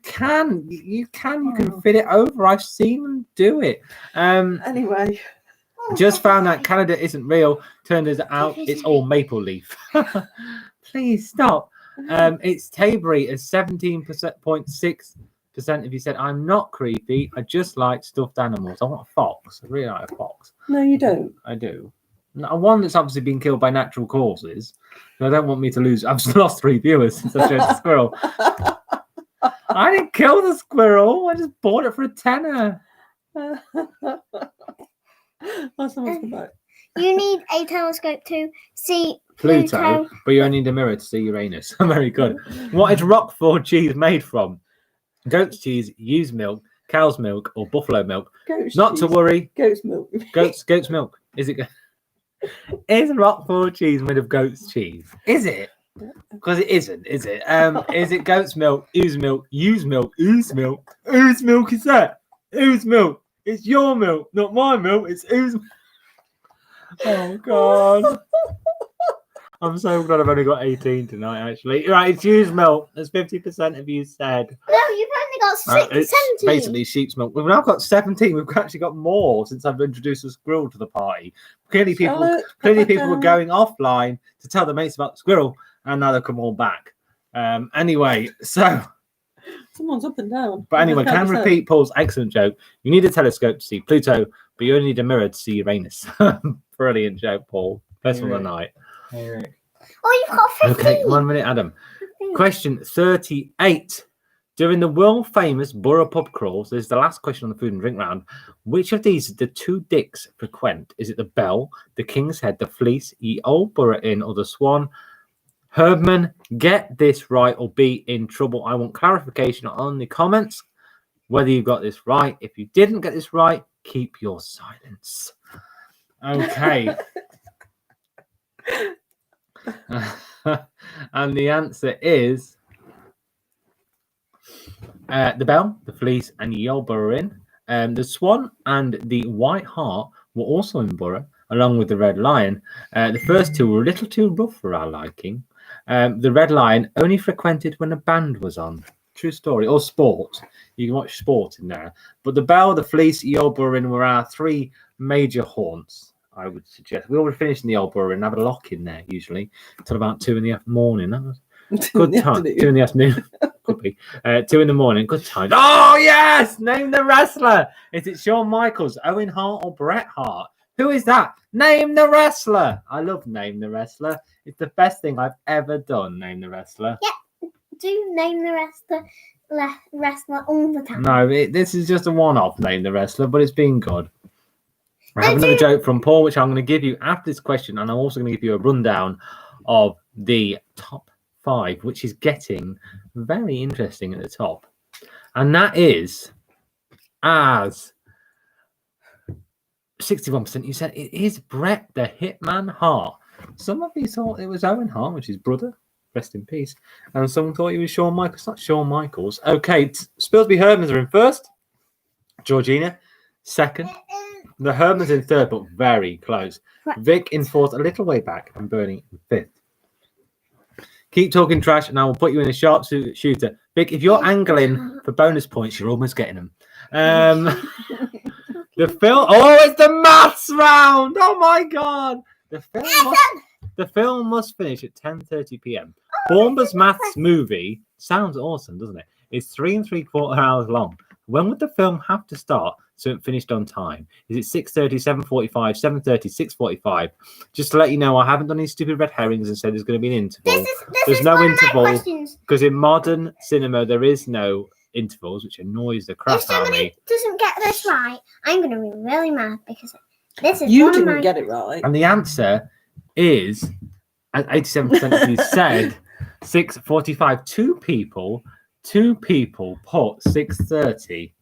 can fit it over. I've seen them do it. Anyway, Just found out Canada isn't real. Turned it out it's all maple leaf. Please stop. It's Tabery at 17.6%. If you said I'm not creepy, I just like stuffed animals. I want a fox. I really like a fox. no, you don't. I do. One that's obviously been killed by natural causes. I don't want me to lose. I've just lost 3 viewers since I showed the squirrel. I didn't kill the squirrel. I just bought it for a tenner. Oh, someone's come back. You need a telescope to see Pluto, but you only need a mirror to see Uranus. Very good. What is Roquefort cheese made from? Goat's cheese, ewe's milk, cow's milk, or buffalo milk? Goat's Not cheese. to worry. Goat's milk. Goat's milk. Is it? Is Roquefort cheese made of goat's cheese? Is it? Because it isn't, is it? Is it goat's milk, ewe's milk, whose milk? Whose milk is that? Whose milk? It's your milk, not my milk. It's whose. Oh God. I'm so glad I've only got 18 tonight, actually. Right, it's used milk. As 50% of you said. No, you've only got It's 17. basically sheep's milk. We've now got 17. We've actually got more since I've introduced a squirrel to the party. Clearly, people were going offline to tell their mates about the squirrel, and now they've come all back. Anyway, so. Someone's up and down. But anyway, can repeat Paul's excellent joke. You need a telescope to see Pluto, but you only need a mirror to see Uranus. Brilliant joke, Paul. Best one of the night. Hey, Rick. Oh, you've got 15. Okay, 1 minute, Adam. 15. Question 38. During the world famous Borough pub crawls, this is the last question on the food and drink round. Which of these did the 2 dicks frequent? Is it the Bell, the King's Head, the Fleece, ye Old Borough Inn, or the Swan? Herdman, get this right or be in trouble. I want clarification on the comments whether you got this right. If you didn't get this right, keep your silence. Okay. And the answer is the Bell, the Fleece, and the Old Borough Inn. The Swan and the White Hart were also in Borough, along with the Red Lion. The first 2 were a little too rough for our liking. The Red Lion only frequented when a band was on. True story. Or sport. You can watch sport in there. But the Bell, the Fleece, the Old Borough Inn were our 3 major haunts, I would suggest. We always finish in the Old Borough Inn and have a lock in there, usually, until about 2 in the morning. That was good time. 2 in the afternoon. Could be. 2 in the morning. Good time. Oh, yes! Name the wrestler. Is it Shawn Michaels, Owen Hart, or Bret Hart? Who is that? Name the wrestler. I love Name the Wrestler. It's the best thing I've ever done, Name the Wrestler. Yeah, do name the wrestler all the time. No, this is just a one-off, Name the Wrestler, but it's been good. I have another joke from Paul, which I'm going to give you after this question, and I'm also going to give you a rundown of the top 5, which is getting very interesting at the top. And that is as 61% you said it is Bret the Hitman Hart. Some of you thought it was Owen Hart, which is brother, rest in peace, and someone thought it was Shawn Michaels. It's not Shawn Michaels. Okay, Spilsby Herdmans are in first, Georgina second, the Herdmans in third, but very close. Vic in fourth, a little way back, and Bernie in fifth. Keep talking trash, and I will put you in a sharpshooter. Vic, if you're angling for bonus points, you're almost getting them. The film. Oh, it's the maths round. Oh my God. The film must finish at 10:30 p.m. Baumbers maths movie sounds awesome, doesn't it? It's 3 3/4 hours long. When would the film have to start so it finished on time? Is it 6:30, 7:45, 7:30, 6:45? Just to let you know, I haven't done any stupid red herrings and said there's going to be an interval. There's no interval because in modern cinema there is no intervals, which annoys the crap out of me. If somebody doesn't get this right, I'm going to be really mad because this is you didn't get it right. And the answer is, as 87% of you said, 6:45. Two people put 6:30.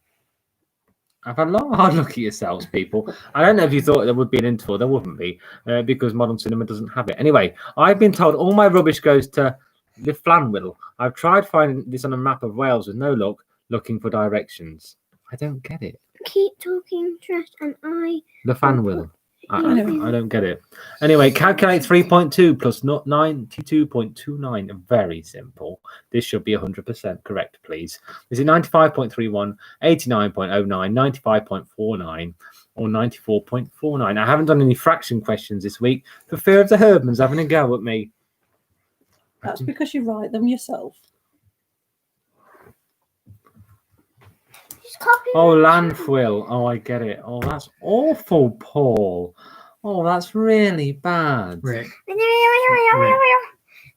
I've had a long, hard look at yourselves, people. I don't know if you thought there would be an interval. There wouldn't be, because modern cinema doesn't have it. Anyway, I've been told all my rubbish goes to the Flanwill. I've tried finding this on a map of Wales with no luck, looking for directions. I don't get it. Keep talking trash and I... The Flanwill. I don't get it. Anyway, calculate 3.2 plus 92.29. Very simple. This should be 100% correct, please. Is it 95.31, 89.09, 95.49, or 94.49? I haven't done any fraction questions this week for fear of the Herdmans having a go at me. That's because you write them yourself. Oh, landfill. Oh, I get it. Oh, that's awful, Paul. Oh, that's really bad. Rick.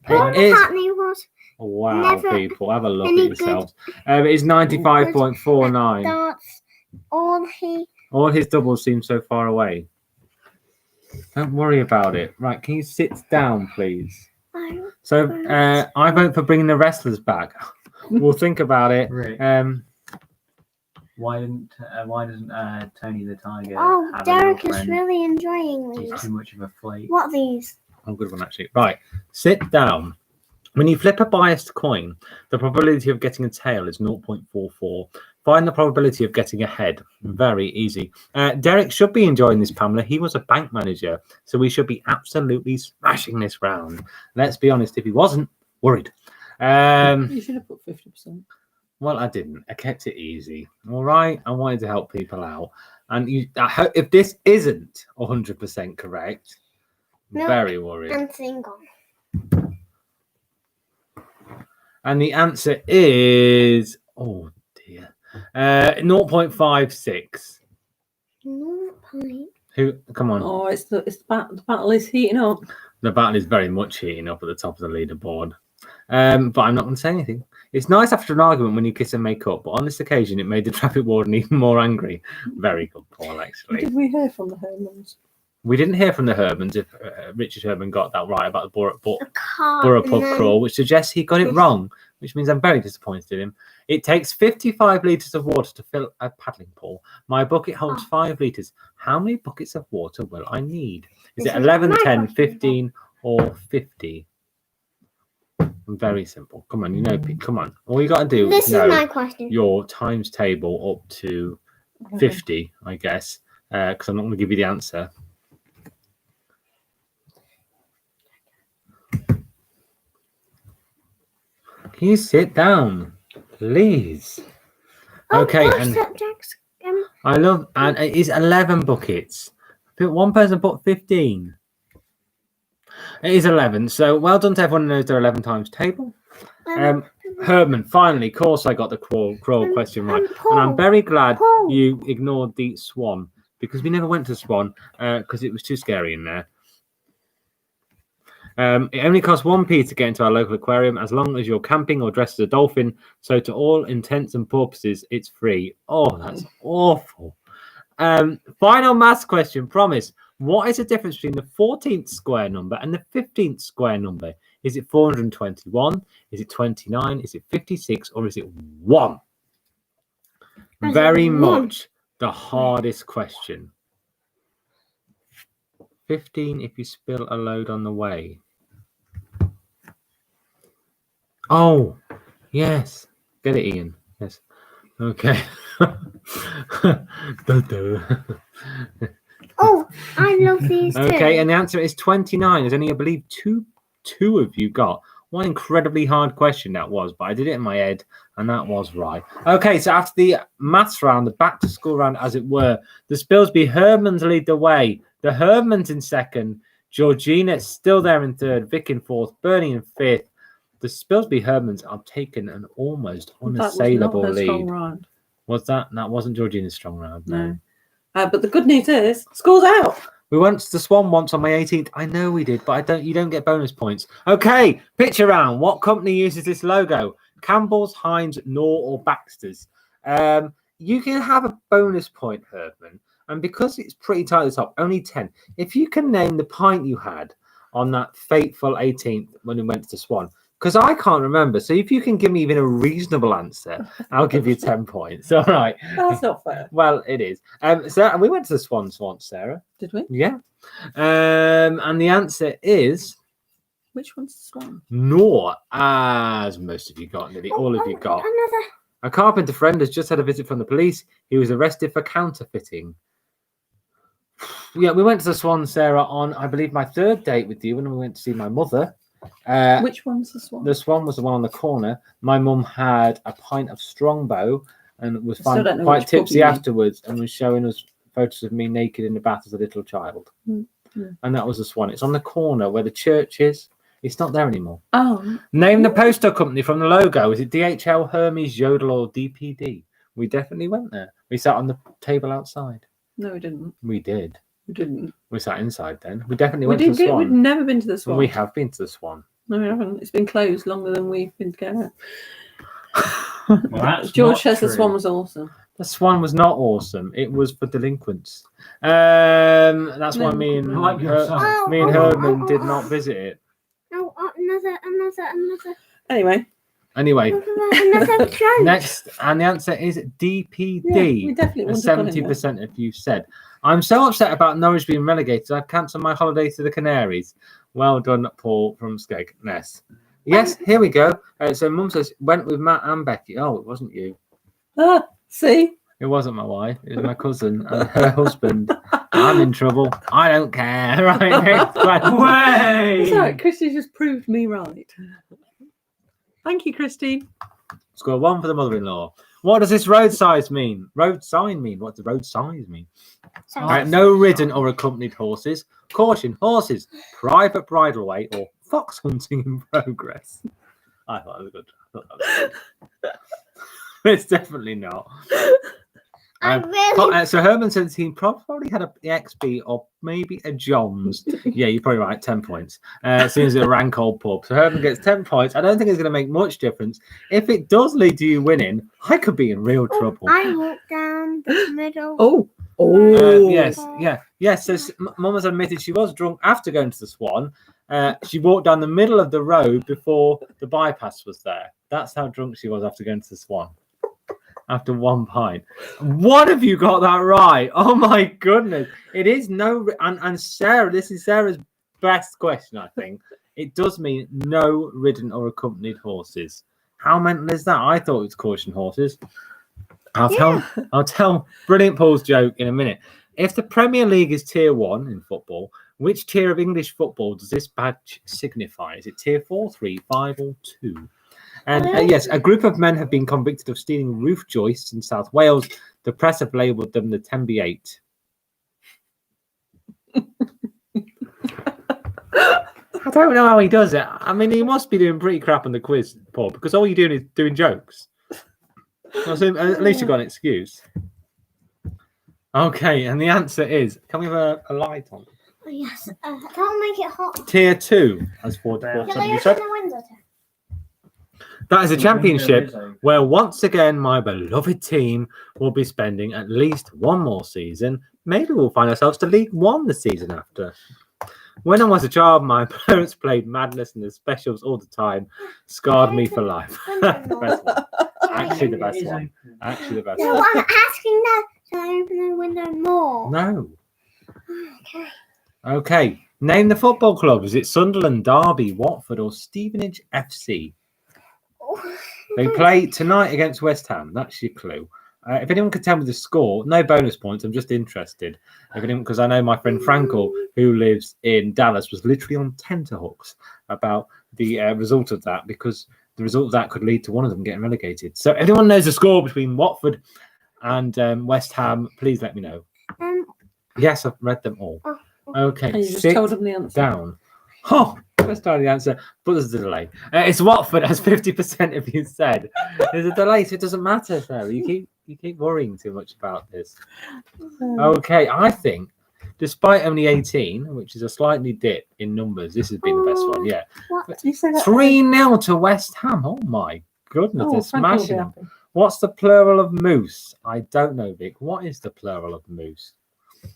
Paul It is. McCartney was Wow, never people, have a look at any yourselves. It is 95.49. that's all he. All his doubles seem so far away. Don't worry about it. Right, can you sit down, please? So, I vote for bringing the wrestlers back. We'll think about it. Rick. Why doesn't Tony the Tiger? Oh, have Derek a is girlfriend? really enjoying He's these. too much of a flake. What are these? Oh, good one, actually. Right, sit down. When you flip a biased coin, the probability of getting a tail is 0.44. Find the probability of getting a head. Very easy. Derek should be enjoying this, Pamela. He was a bank manager, so we should be absolutely smashing this round. Let's be honest, if he wasn't, worried. You should have put 50%. Well, I didn't. I kept it easy. All right. I wanted to help people out. And if this isn't 100% correct, Milk very worried. And single. And the answer is, oh dear, 0.56. No point. Who? Come on. Oh, the battle is heating up. The battle is very much heating up at the top of the leaderboard. But I'm not going to say anything. It's nice after an argument when you kiss and make up, but on this occasion, it made the traffic warden even more angry. Very good, Paul, actually. Did we hear from the Hermans? We didn't hear from the Herdmans if Richard Herdman got that right about the Borough pub then- crawl, which suggests he got it wrong, which means I'm very disappointed in him. It takes 55 litres of water to fill a paddling pool. My bucket holds 5 litres. How many buckets of water will I need? Is This it is 11, my 10, question. 15, or 50? Very simple. Come on, you know, come on. All you got to do This is is know my question. your times table up to 50, I guess, because I'm not going to give you the answer. Can you sit down, please? Okay, gosh, and that Jack's, I love, and it is 11 buckets. One person put 15. It is 11. So well done to everyone who knows their 11 times table. Herman, finally, of course I got the crawl question right. And I'm very glad Paul. you ignored the swan, because we never went to swan because it was too scary in there. It only costs 1p to get into our local aquarium as long as you're camping or dressed as a dolphin. So to all intents and purposes, it's free. Oh, that's awful. Final maths question, promise. What is the difference between the 14th square number and the 15th square number? Is it 421? Is it 29? Is it 56? Or is it 1? Very much the hardest question. 15 if you spill a load on the way. Oh, yes. Get it, Ian. Yes. Okay. Oh, I love these too. Okay, and the answer is 29. There's only, I believe, two of you got. What incredibly hard question that was, but I did it in my head, and that was right. Okay, so after the maths round, the back-to-school round, as it were, the Spilsby Herdmans lead the way. The Herdmans in second. Georgina still there in third. Vic in fourth. Bernie in fifth. The Spilsby Herdmans are taking an almost unassailable that was not her lead. strong round. Was that? That wasn't Georgina's strong round. No. But the good news is, school's out. We went to the Swan once on my 18th. I know we did, but you don't get bonus points. Okay, picture round. What company uses this logo? Campbell's, Heinz, Knorr, or Baxter's? You can have a bonus point, Herdman. And because it's pretty tight at the top, only 10. If you can name the pint you had on that fateful 18th when we went to Swan, because I can't remember. So if you can give me even a reasonable answer, I'll give you 10 points. All right. That's not fair. Well, it is. So and we went to the Swans once, Sarah. Did we? Yeah. And the answer is Which one's the swan? Knorr, as most of you got, nearly all of you got. Another. A carpenter friend has just had a visit from the police. He was arrested for counterfeiting Yeah, we went to the Swan, Sarah, on I believe my third date with you when we went to see my mother. Which one's the Swan? The Swan was the one on the corner. My mum had a pint of Strongbow and was I still don't know quite which pub tipsy you mean. afterwards and was showing us photos of me naked in the bath as a little child. And that was the Swan. It's on the corner where the church is. It's not there anymore. Oh, Name the poster company from the logo. Is it DHL, Hermes, Yodel, or DPD? We definitely went there. We sat on the table outside. no, we didn't. We did. We didn't. We sat inside then. We definitely We went to the did. Swan. We've never been to the Swan. We have been to the Swan. No, we haven't. It's been closed longer than we've been together. Well, that's George not says the true. Swan was awesome. The Swan was not awesome. It was for delinquents. That's why No, me and like yourself. me and Herman did not visit it. Oh, another. Anyway, Another joke. next, and the answer is DPD. Yeah, we definitely as wouldn't have gone in there. 70% of you said. I'm so upset about Norwich being relegated. I've cancelled my holiday to the Canaries. Well done, Paul from Skegness. Yes, here we go. So Mum says went with Matt and Becky. Oh, it wasn't you. Ah, see? It wasn't my wife. It was my cousin and her husband. I'm in trouble. I don't care. Right, next question. It's all right. Christy just proved me right. Thank you, Christy. Score 1 for the mother-in-law. What does this road size mean? Road sign mean? What does road size mean? Right, no ridden or accompanied horses. Caution, horses, private bridleway or fox hunting in progress. I thought it was good. It's definitely not. So Herman says he probably had a XB or maybe a John's. Yeah, you're probably right. 10 points. Seems a rank old pub. So Herman gets 10 points. I don't think it's going to make much difference. If it does lead to you winning, I could be in real trouble. I walked down the middle. Yes. So Mum has admitted she was drunk after going to the Swan. She walked down the middle of the road before the bypass was there. That's how drunk she was after going to the Swan. After 1 pint. What have you got that right? Oh my goodness. It is no, and Sarah, this is Sarah's best question, I think. It does mean no ridden or accompanied horses. How mental is that? I thought it was caution horses. I'll tell brilliant Paul's joke in a minute. If the Premier League is tier 1 in football, which tier of English football does this badge signify? Is it tier 4, 3, 5, or 2? And yes, a group of men have been convicted of stealing roof joists in South Wales. The press have labelled them the 10B8. I don't know how he does it. I mean, he must be doing pretty crap on the quiz, Paul, because all you're doing is doing jokes. So at least you've got an excuse. Okay, and the answer is, can we have a light on? Oh, yes. Can't make it hot. Tier 2, as 44%. Can I You open said. the window? That is a championship where once again my beloved team will be spending at least one more season. Maybe we'll find ourselves to League One the season after. When I was a child, my parents played Madness and the specials all the time. Scarred me for life. The best one. Actually the best one. Actually the best No, one. I'm asking that. Shall I open the window more? No. Okay. Okay. Name the football club. Is it Sunderland, Derby, Watford, or Stevenage FC? They play tonight against West Ham. That's your clue. If anyone could tell me the score, no bonus points. I'm just interested. Because I know my friend Frankel, who lives in Dallas, was literally on tenterhooks about the result of that, because the result of that could lead to one of them getting relegated. So, if anyone knows the score between Watford and West Ham, please let me know. Yes, I've read them all. Okay, And you just sit told them the answer. down. Oh, let's start the answer, but there's a delay. It's Watford, as 50% of you said. There's a delay, so it doesn't matter, Sarah. You keep worrying too much about this. Okay, I think, despite only 18, which is a slightly dip in numbers, this has been the best one. Yeah, What? You say that 3-0 to West Ham. Oh my goodness, they're Frank will be smashing them. happy. What's the plural of moose? I don't know, Vic. What is the plural of moose?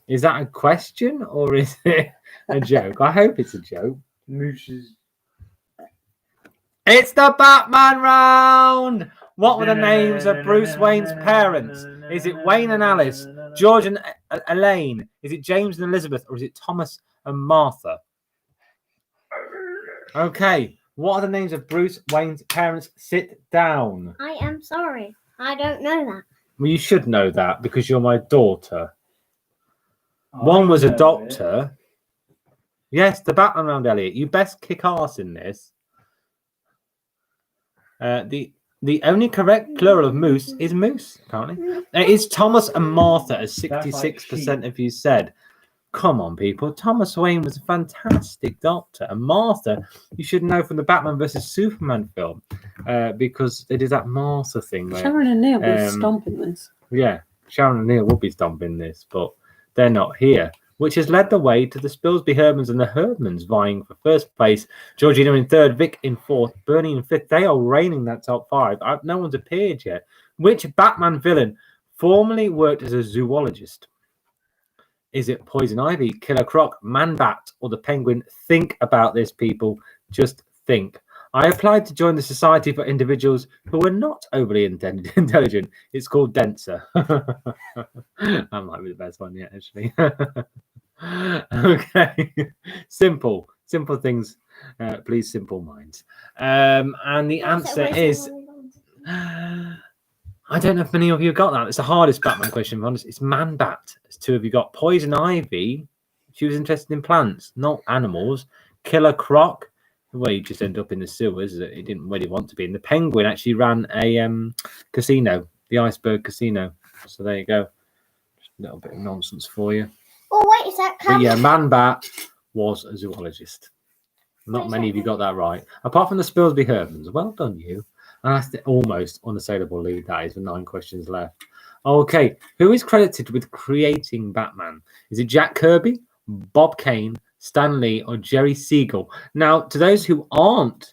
Is that a question or is it a joke? I hope it's a joke. Mooses. It's the Batman round. What were the names of Bruce Wayne's parents? Is it Wayne and Alice, George and Elaine? Is it James and Elizabeth, or is it Thomas and Martha? Okay. What are the names of Bruce Wayne's parents? Sit down. I am sorry. I don't know that. Well, you should know that because you're my daughter. One was a I know it. doctor. Yes, the Batman round, Elliot. You best kick ass in this. The only correct plural of moose is moose, apparently. It is Thomas and Martha, as 66% of you said. Come on, people. Thomas Wayne was a fantastic doctor. And Martha, you should know from the Batman versus Superman film, because they did that Martha thing. Where, Sharon and Neil were stomping this. yeah, Sharon and Neil would be stomping this, but they're not here, which has led the way to the Spilsby Herdmans and the Herdmans vying for first place. Georgina in third, Vic in fourth, Bernie in fifth. They are reigning that top five. No one's appeared yet. Which Batman villain formerly worked as a zoologist? Is it Poison Ivy, Killer Croc, Man-Bat, or the Penguin? Think about this, people. Just think. I applied to join the Society for Individuals who are not overly intelligent. It's called Denser. That might be the best one yet, actually. Okay. Simple things. Please, simple minds. And the answer is... I don't know if many of you got that. It's the hardest Batman question. It's Man-Bat. As two of you got. Poison Ivy. She was interested in plants, not animals. Killer Croc. Well, he just ended up in the sewers. He didn't really want to be. And the Penguin actually ran a casino, the Iceberg Casino. So there you go. Just a little bit of nonsense for you. Oh, wait, is that But yeah, Man-Bat was a zoologist. Not many of you got that right. Apart from the Spilsby Herdmans. Well done, you. And that's the almost unassailable lead, that is, with 9 questions left. Okay, who is credited with creating Batman? Is it Jack Kirby, Bob Kane, Stan Lee, or Jerry Siegel? Now, to those who aren't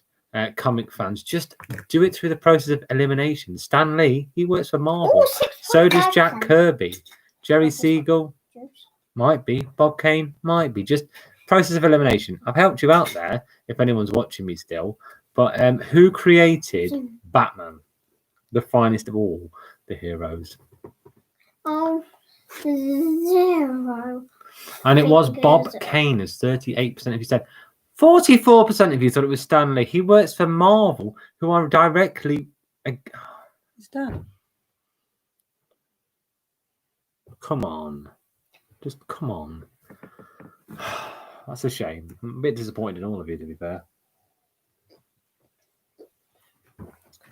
comic fans, just do it through the process of elimination. Stan Lee, he works for Marvel. So does Jack Kirby. Jerry Siegel, might be. Bob Kane, might be. Just process of elimination. I've helped you out there, if anyone's watching me still. But who created Batman, the finest of all the heroes? Oh, 0. And it was Bob Kane, as 38% of you said. 44% of you thought it was Stan Lee. He works for Marvel, who are directly... It's done. Come on. Just come on. That's a shame. I'm a bit disappointed in all of you, to be fair.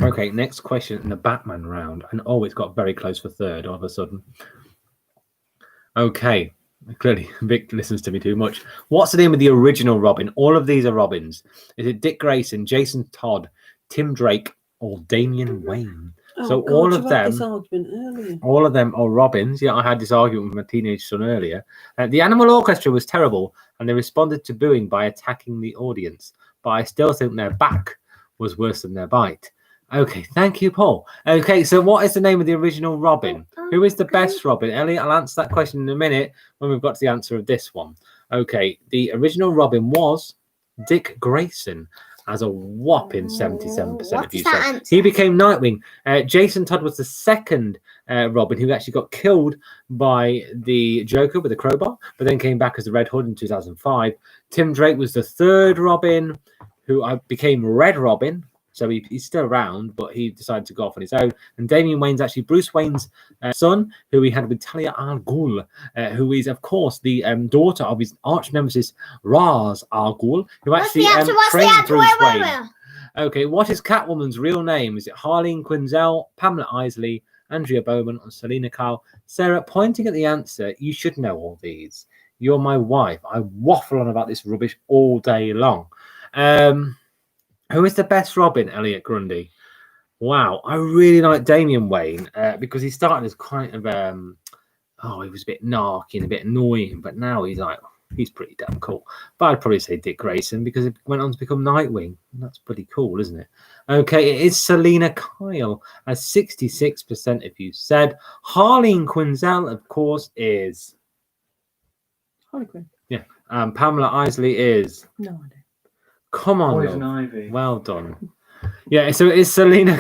Okay, next question in the Batman round. And oh, it's got very close for third all of a sudden. Okay, clearly Vic listens to me too much. What's the name of the original Robin? All of these are Robins. Is it Dick Grayson, Jason Todd, Tim Drake, or Damian Wayne? Oh, So God, all you of had them, this argument earlier. all of them are Robins. Yeah, I had this argument with my teenage son earlier. The Animal Orchestra was terrible, and they responded to booing by attacking the audience. But I still think their back was worse than their bite. Okay, thank you, Paul. Okay, so what is the name of the original Robin? Who is the best Robin? Elliot, I'll answer that question in a minute when we've got to the answer of this one. Okay, the original Robin was Dick Grayson, as a whopping 77% of you said. He became Nightwing. Jason Todd was the second Robin, who actually got killed by the Joker with a crowbar, but then came back as the Red Hood in 2005. Tim Drake was the third Robin, who became Red Robin. So he's still around, but he decided to go off on his own. And Damian Wayne's actually Bruce Wayne's son, who he had with Talia al Ghul, who is, of course, the daughter of his arch nemesis, Ra's al Ghul, who actually trained Bruce Wayne. Okay, what is Catwoman's real name? Is it Harleen Quinzel, Pamela Isley, Andrea Bowman, or Selena Kyle? Sarah, pointing at the answer, you should know all these. You're my wife. I waffle on about this rubbish all day long. Who is the best Robin? Elliot Grundy. Wow, I really like Damian Wayne because he started as kind of he was a bit narky and a bit annoying, but now he's pretty damn cool. But I'd probably say Dick Grayson because he went on to become Nightwing. That's pretty cool, isn't it? Okay, it is Selena Kyle, as 66% of you said. Harleen Quinzel, of course, is Harley Quinn. Yeah, Pamela Isley is No idea. Come on, Poison Ivy. Well done. Yeah, so it's Selena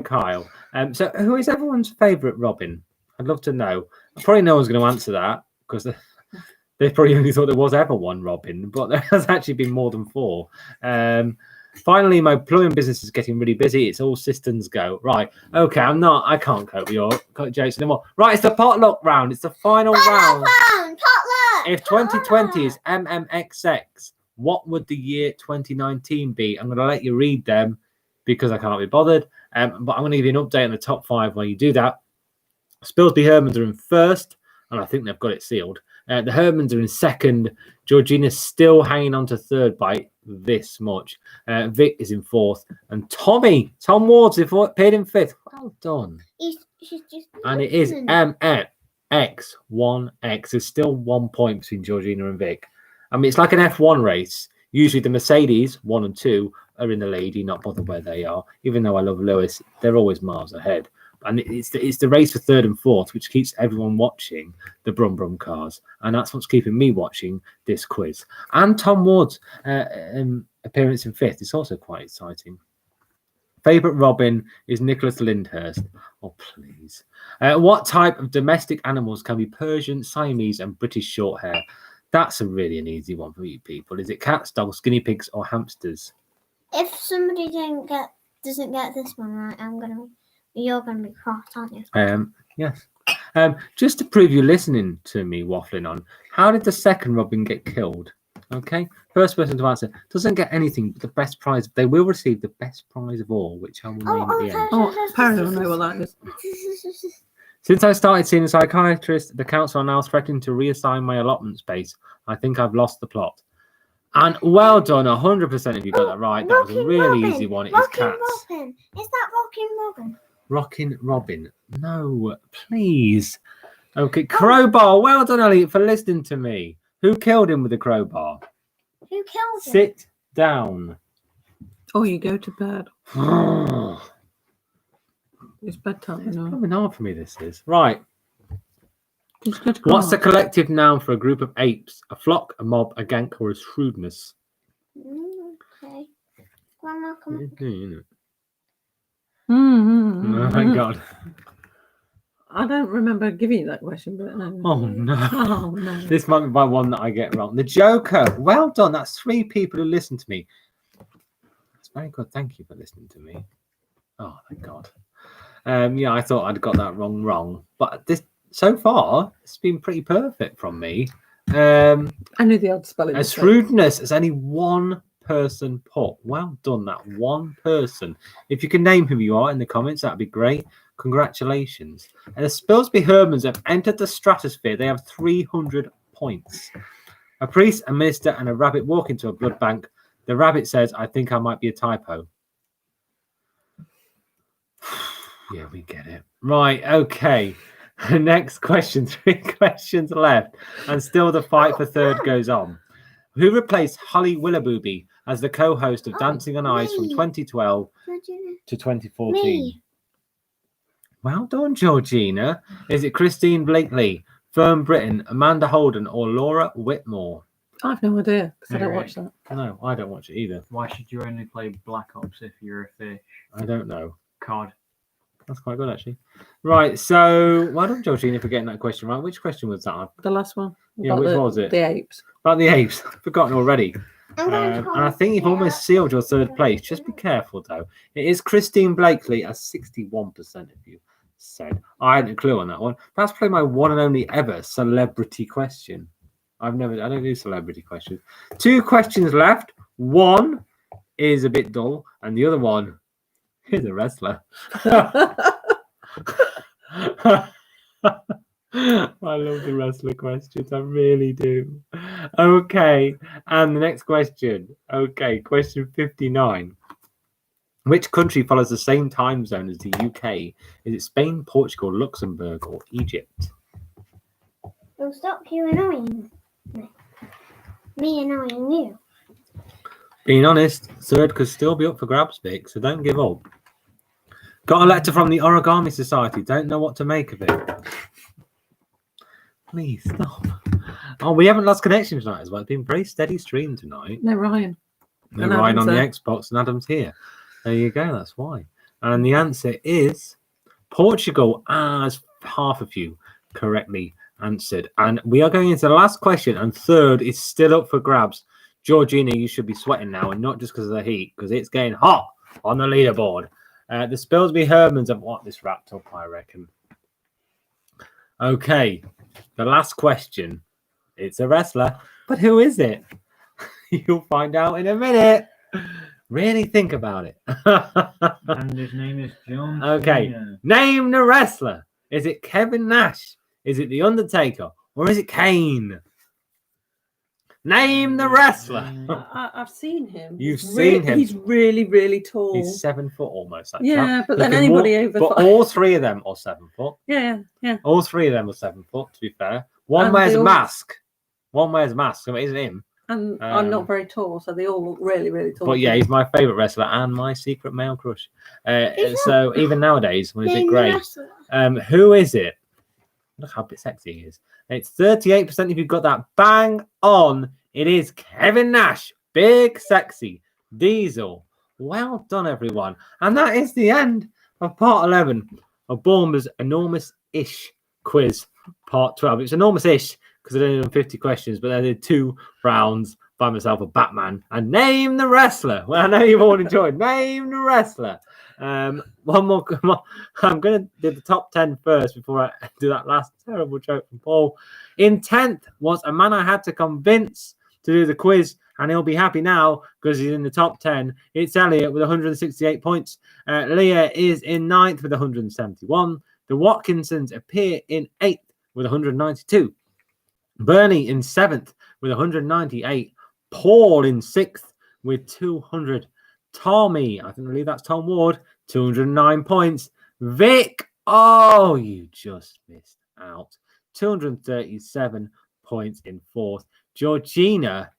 Kyle. So who is everyone's favourite Robin? I'd love to know. Probably no one's going to answer that because they probably only thought there was ever one Robin, but there has actually been more than 4. Finally, my plumbing business is getting really busy. It's all systems go. Right. Okay, I can't cope with your jokes anymore. Right, it's the potluck round. It's the final round. Potluck. If 2020 is MMXX, what would the year 2019 be? I'm going to let you read them because I can't be bothered. But I'm going to give you an update on the top 5 while you do that. Spilsby Hermans are in first, and I think they've got it sealed. The Hermans are in second. Georgina's still hanging on to third by this much. Vic is in fourth. And Tom Wards appeared in fifth. Well done. She's just And it is MX1X. There's still 1 point between Georgina and Vic. I mean, it's like an F1 race. Usually the Mercedes 1 and 2 are in the lady, not bothered where they are. Even though I love Lewis, they're always miles ahead. And it's the race for third and fourth, which keeps everyone watching the Brum Brum cars. And that's what's keeping me watching this quiz. And Tom Ward's appearance in fifth is also quite exciting. Favourite Robin is Nicholas Lyndhurst. Oh, please. What type of domestic animals can be Persian, Siamese, and British Shorthair? That's really an easy one for you people. Is it cats, dogs, guinea pigs, or hamsters? If somebody doesn't get this one right, you're gonna be cross, aren't you? Yes. Just to prove you're listening to me waffling on, how did the second Robin get killed? Okay. First person to answer doesn't get anything but the best prize. They will receive the best prize of all, which I will name at the end. Oh, apparently I know what that is. Since I started seeing a psychiatrist, the council are now threatening to reassign my allotment space. I think I've lost the plot. And well done, 100% of you got that right. That was a really easy one. It is cats. Robin. Is that Rockin' Robin? Rockin' Robin. No, please. Okay, crowbar. Well done, Elliot, for listening to me. Who killed him with a crowbar? Who killed him? Sit down. Oh, you go to bed. It's bedtime. It's No. probably hard for me, this is. Right. Just go to What's the bed. collective noun for a group of apes? A flock, a mob, a gang, or a shrewdness? Okay. Grandma, come on. Oh, thank God. I don't remember giving you that question, but no. Oh, no. Oh, no. This might be my one that I get wrong. The Joker. Well done. That's 3 people who listen to me. That's very good. Thank you for listening to me. Oh, thank God. Yeah, I thought I'd got that wrong. But this so far, it's been pretty perfect from me. I knew the odd spelling. A shrewdness has only one person put. Well done, that one person. If you can name who you are in the comments, that'd be great. Congratulations. And the Spilsby Hermans have entered the stratosphere. They have 300 points. A priest, a minister, and a rabbit walk into a blood bank. The rabbit says, I think I might be a typo. Yeah, we get it. Right, okay. Next question. 3 questions left. And still the fight for third goes on. Who replaced Holly Willoughby as the co-host of Dancing on Ice from 2012 to 2014? Me. Well done, Georgina. Is it Christine Blakely, Fern Britton, Amanda Holden, or Laura Whitmore? I've no idea because I don't Right. watch that. No, I don't watch it either. Why should you only play Black Ops if you're a fish? I don't know. COD. That's quite good, actually. Right, so well done, Georgina, for getting that question right. Which question was that? The last one. Yeah, About which the, was it? The apes. About the apes. I've forgotten already. I'm going to And I think you've almost sealed your third place. Just be careful, though. It is Christine Blakely, as 61% of you said. I hadn't a clue on that one. That's probably my one and only ever celebrity question. I don't do celebrity questions. 2 questions left. One is a bit dull, and the other one is a wrestler. I love the wrestler questions. I really do. Okay. And the next question. Okay. Question 59. Which country follows the same time zone as the UK? Is it Spain, Portugal, Luxembourg, or Egypt? It'll stop you annoying me. Me annoying you. Being honest, third could still be up for grabs, Vic, so don't give up. Got a letter from the Origami Society. Don't know what to make of it. Please stop. Oh, we haven't lost connection tonight as well. It's been a very steady stream tonight. No, Ryan. They're And Ryan on Adam's the there. Xbox and Adam's here. There you go. That's why. And the answer is Portugal, as half of you correctly answered. And we are going into the last question, and third is still up for grabs. Georgina, you should be sweating now, and not just because of the heat, because it's getting hot on the leaderboard. The Spilsby Hermans have got this wrapped up, I reckon. Okay, the last question. It's a wrestler, but who is it? You'll find out in a minute. Really think about it. And his name is John. Okay, Cena. name the wrestler. Is it Kevin Nash? Is it The Undertaker? Or is it Kane? Name the wrestler. I've seen him. You've He's seen him. He's really, really tall. He's 7 foot almost. Like Yeah, that. but then Looking anybody more- over But 5. all 3 of them are 7 foot. Yeah. All 3 of them are 7 foot, to be fair. One And wears they a all- mask. One wears a mask, so it isn't him. And I'm Um, not very tall, so they all look really, really tall. But yeah, he's my favourite wrestler and my secret male crush. So even nowadays, when he's a bit Name the grey. wrestler. Who is it? Look how bit sexy he is. It's 38% if you've got that bang on. It is Kevin Nash. Big, sexy Diesel. Well done, everyone. And that is the end of part 11 of Baumbers' enormous-ish quiz, part 12. It's enormous-ish because I only done 50 questions, but I did 2 rounds by myself of Batman and name the wrestler. Well, I know you've all enjoyed. Name the wrestler. One more. I'm going to do the top 10 first before I do that last terrible joke from Paul. In 10th was a man I had to convince to do the quiz, and he'll be happy now because he's in the top 10. It's Elliot with 168 points. Leah is in 9th with 171. The Watkinsons appear in 8th with 192. Bernie in 7th with 198. Paul in 6th with 200. Tommy, I believe that's Tom Ward, 209 points. Vic, oh, you just missed out. 237 points in 4th. Georgina,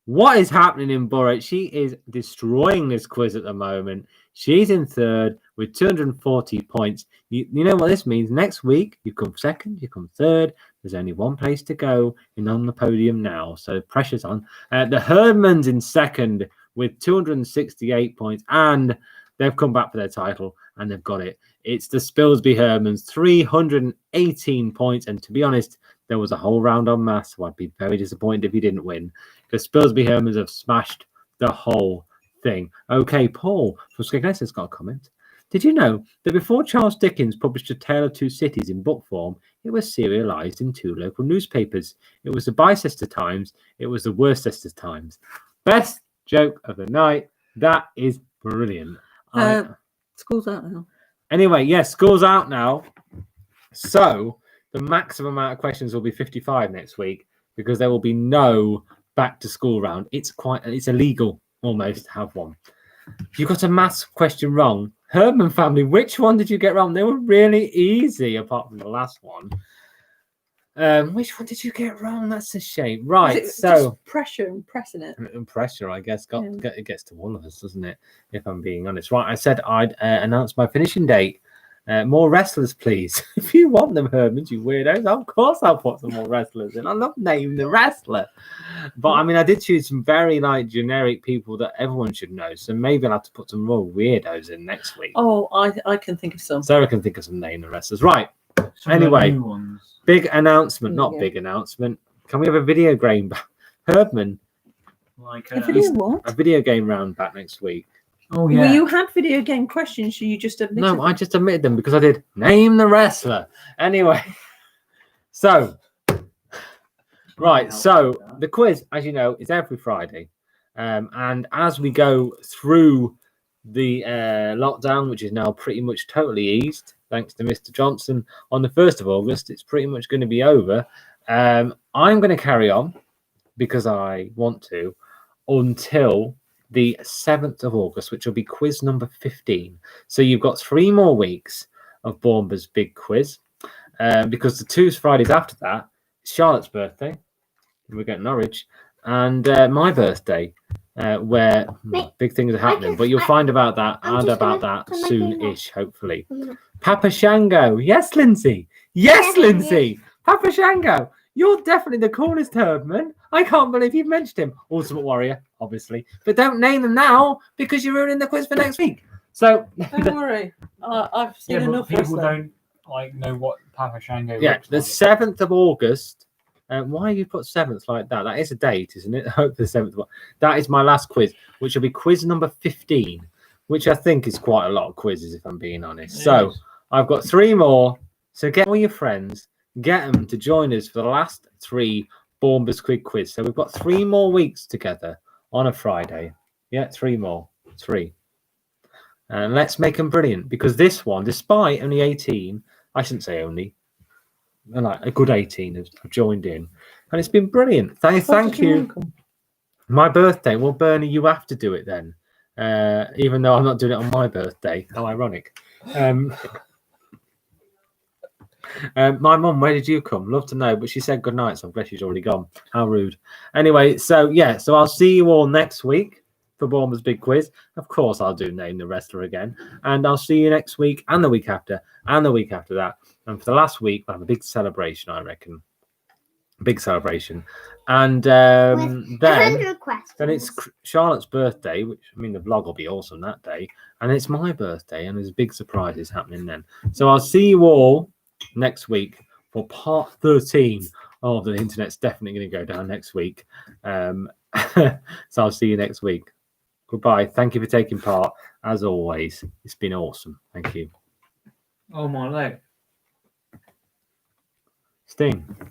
what is happening in Borough? She is destroying this quiz at the moment. She's in 3rd with 240 points. You know what this means? Next week, you come 2nd, you come 3rd. There's only one place to go and on the podium now. So pressure's on. The Herdmans in 2nd with 268 points. And they've come back for their title and they've got it. It's the Spilsby Hermans, 318 points. And to be honest, there was a whole round on maths, so I'd be very disappointed if he didn't win. Because Spilsby Hermans have smashed the whole thing. Okay, Paul from Skegness has got a comment. Did you know that before Charles Dickens published A Tale of Two Cities in book form, it was serialized in 2 local newspapers? It was the Bicester Times, it was the Worcester Times. Best joke of the night. That is brilliant. School's out now. Anyway, yes, school's out now. So the maximum amount of questions will be 55 next week because there will be no back to school round. It's illegal almost to have one. You got a maths question wrong. Herman family, which one did you get wrong? They were really easy apart from the last one. Which one did you get wrong? That's a shame. Right, so just pressure and pressing it. and pressure, I guess, it gets to all of us, doesn't it? If I'm being honest. Right, I said I'd announce my finishing date. More wrestlers, please. If you want them, Hermans, you weirdos, of course I'll put some more wrestlers in. I love naming the wrestler. But I mean, I did choose some very generic people that everyone should know. So maybe I'll have to put some more weirdos in next week. Oh, I can think of some. Sarah can think of some name the wrestlers. Right. Some Anyway, new ones. big announcement, not Yeah. big announcement. Can we have a video game back? Herdman, Like A video what? a video game round back next week. oh yeah. Well, you had video game questions, so you just admitted No, them. I just admitted them because I did name the wrestler. Anyway, so right, so the quiz, as you know, is every Friday, and as we go through the lockdown, which is now pretty much totally eased, thanks to Mr. Johnson, on the 1st of August, it's pretty much going to be over. I'm going to carry on because I want to until the 7th of August, which will be quiz number 15. So you've got 3 more weeks of Baumbers' big quiz because the 2 Fridays after that, it's Charlotte's birthday, we're getting Norwich, and my birthday, where big things are happening. But you'll find about that I'm and just about gonna that put my finger. soon-ish, hopefully. Mm. Papa Shango. Yes, Lindsay. Yes, Yes, Lindsay. Papa Shango. You're definitely the coolest Herdman. I can't believe you've mentioned him. Ultimate Warrior, obviously. But don't name them now because you're ruining the quiz for next week. So, Don't worry. I've seen Yeah, but enough people wrestling. don't know what Papa Shango yeah, looks the like. 7th of August Why you put 7th like that? That is a date, isn't it? I hope the 7th one. That is my last quiz, which will be quiz number 15, which I think is quite a lot of quizzes, if I'm being honest. So I've got 3 more. So get all your friends, get them to join us for the last 3 Baumbers quiz. So we've got 3 more weeks together on a Friday. Yeah, 3 more. 3. And let's make them brilliant, because this one, despite only 18, I shouldn't say only, like a good 18 have joined in, and it's been brilliant. Thank you. My birthday. Well, Bernie, you have to do it then, even though I'm not doing it on my birthday. How ironic. My mum, where did you come? Love to know, but she said good night, so I'm glad she's already gone. How rude. Anyway, so yeah, so I'll see you all next week for Baumbers Big Quiz. Of course, I'll do Name the Wrestler again, and I'll see you next week and the week after and the week after that. And for the last week, we'll have a big celebration, I reckon. Big celebration. And then it's Charlotte's birthday, which, I mean, the vlog will be awesome that day. And it's my birthday, and there's big surprises happening then. So I'll see you all next week for part 13. Oh, the internet's definitely going to go down next week. So I'll see you next week. Goodbye. Thank you for taking part. As always, it's been awesome. Thank you. Oh, my leg. Sting. Yeah.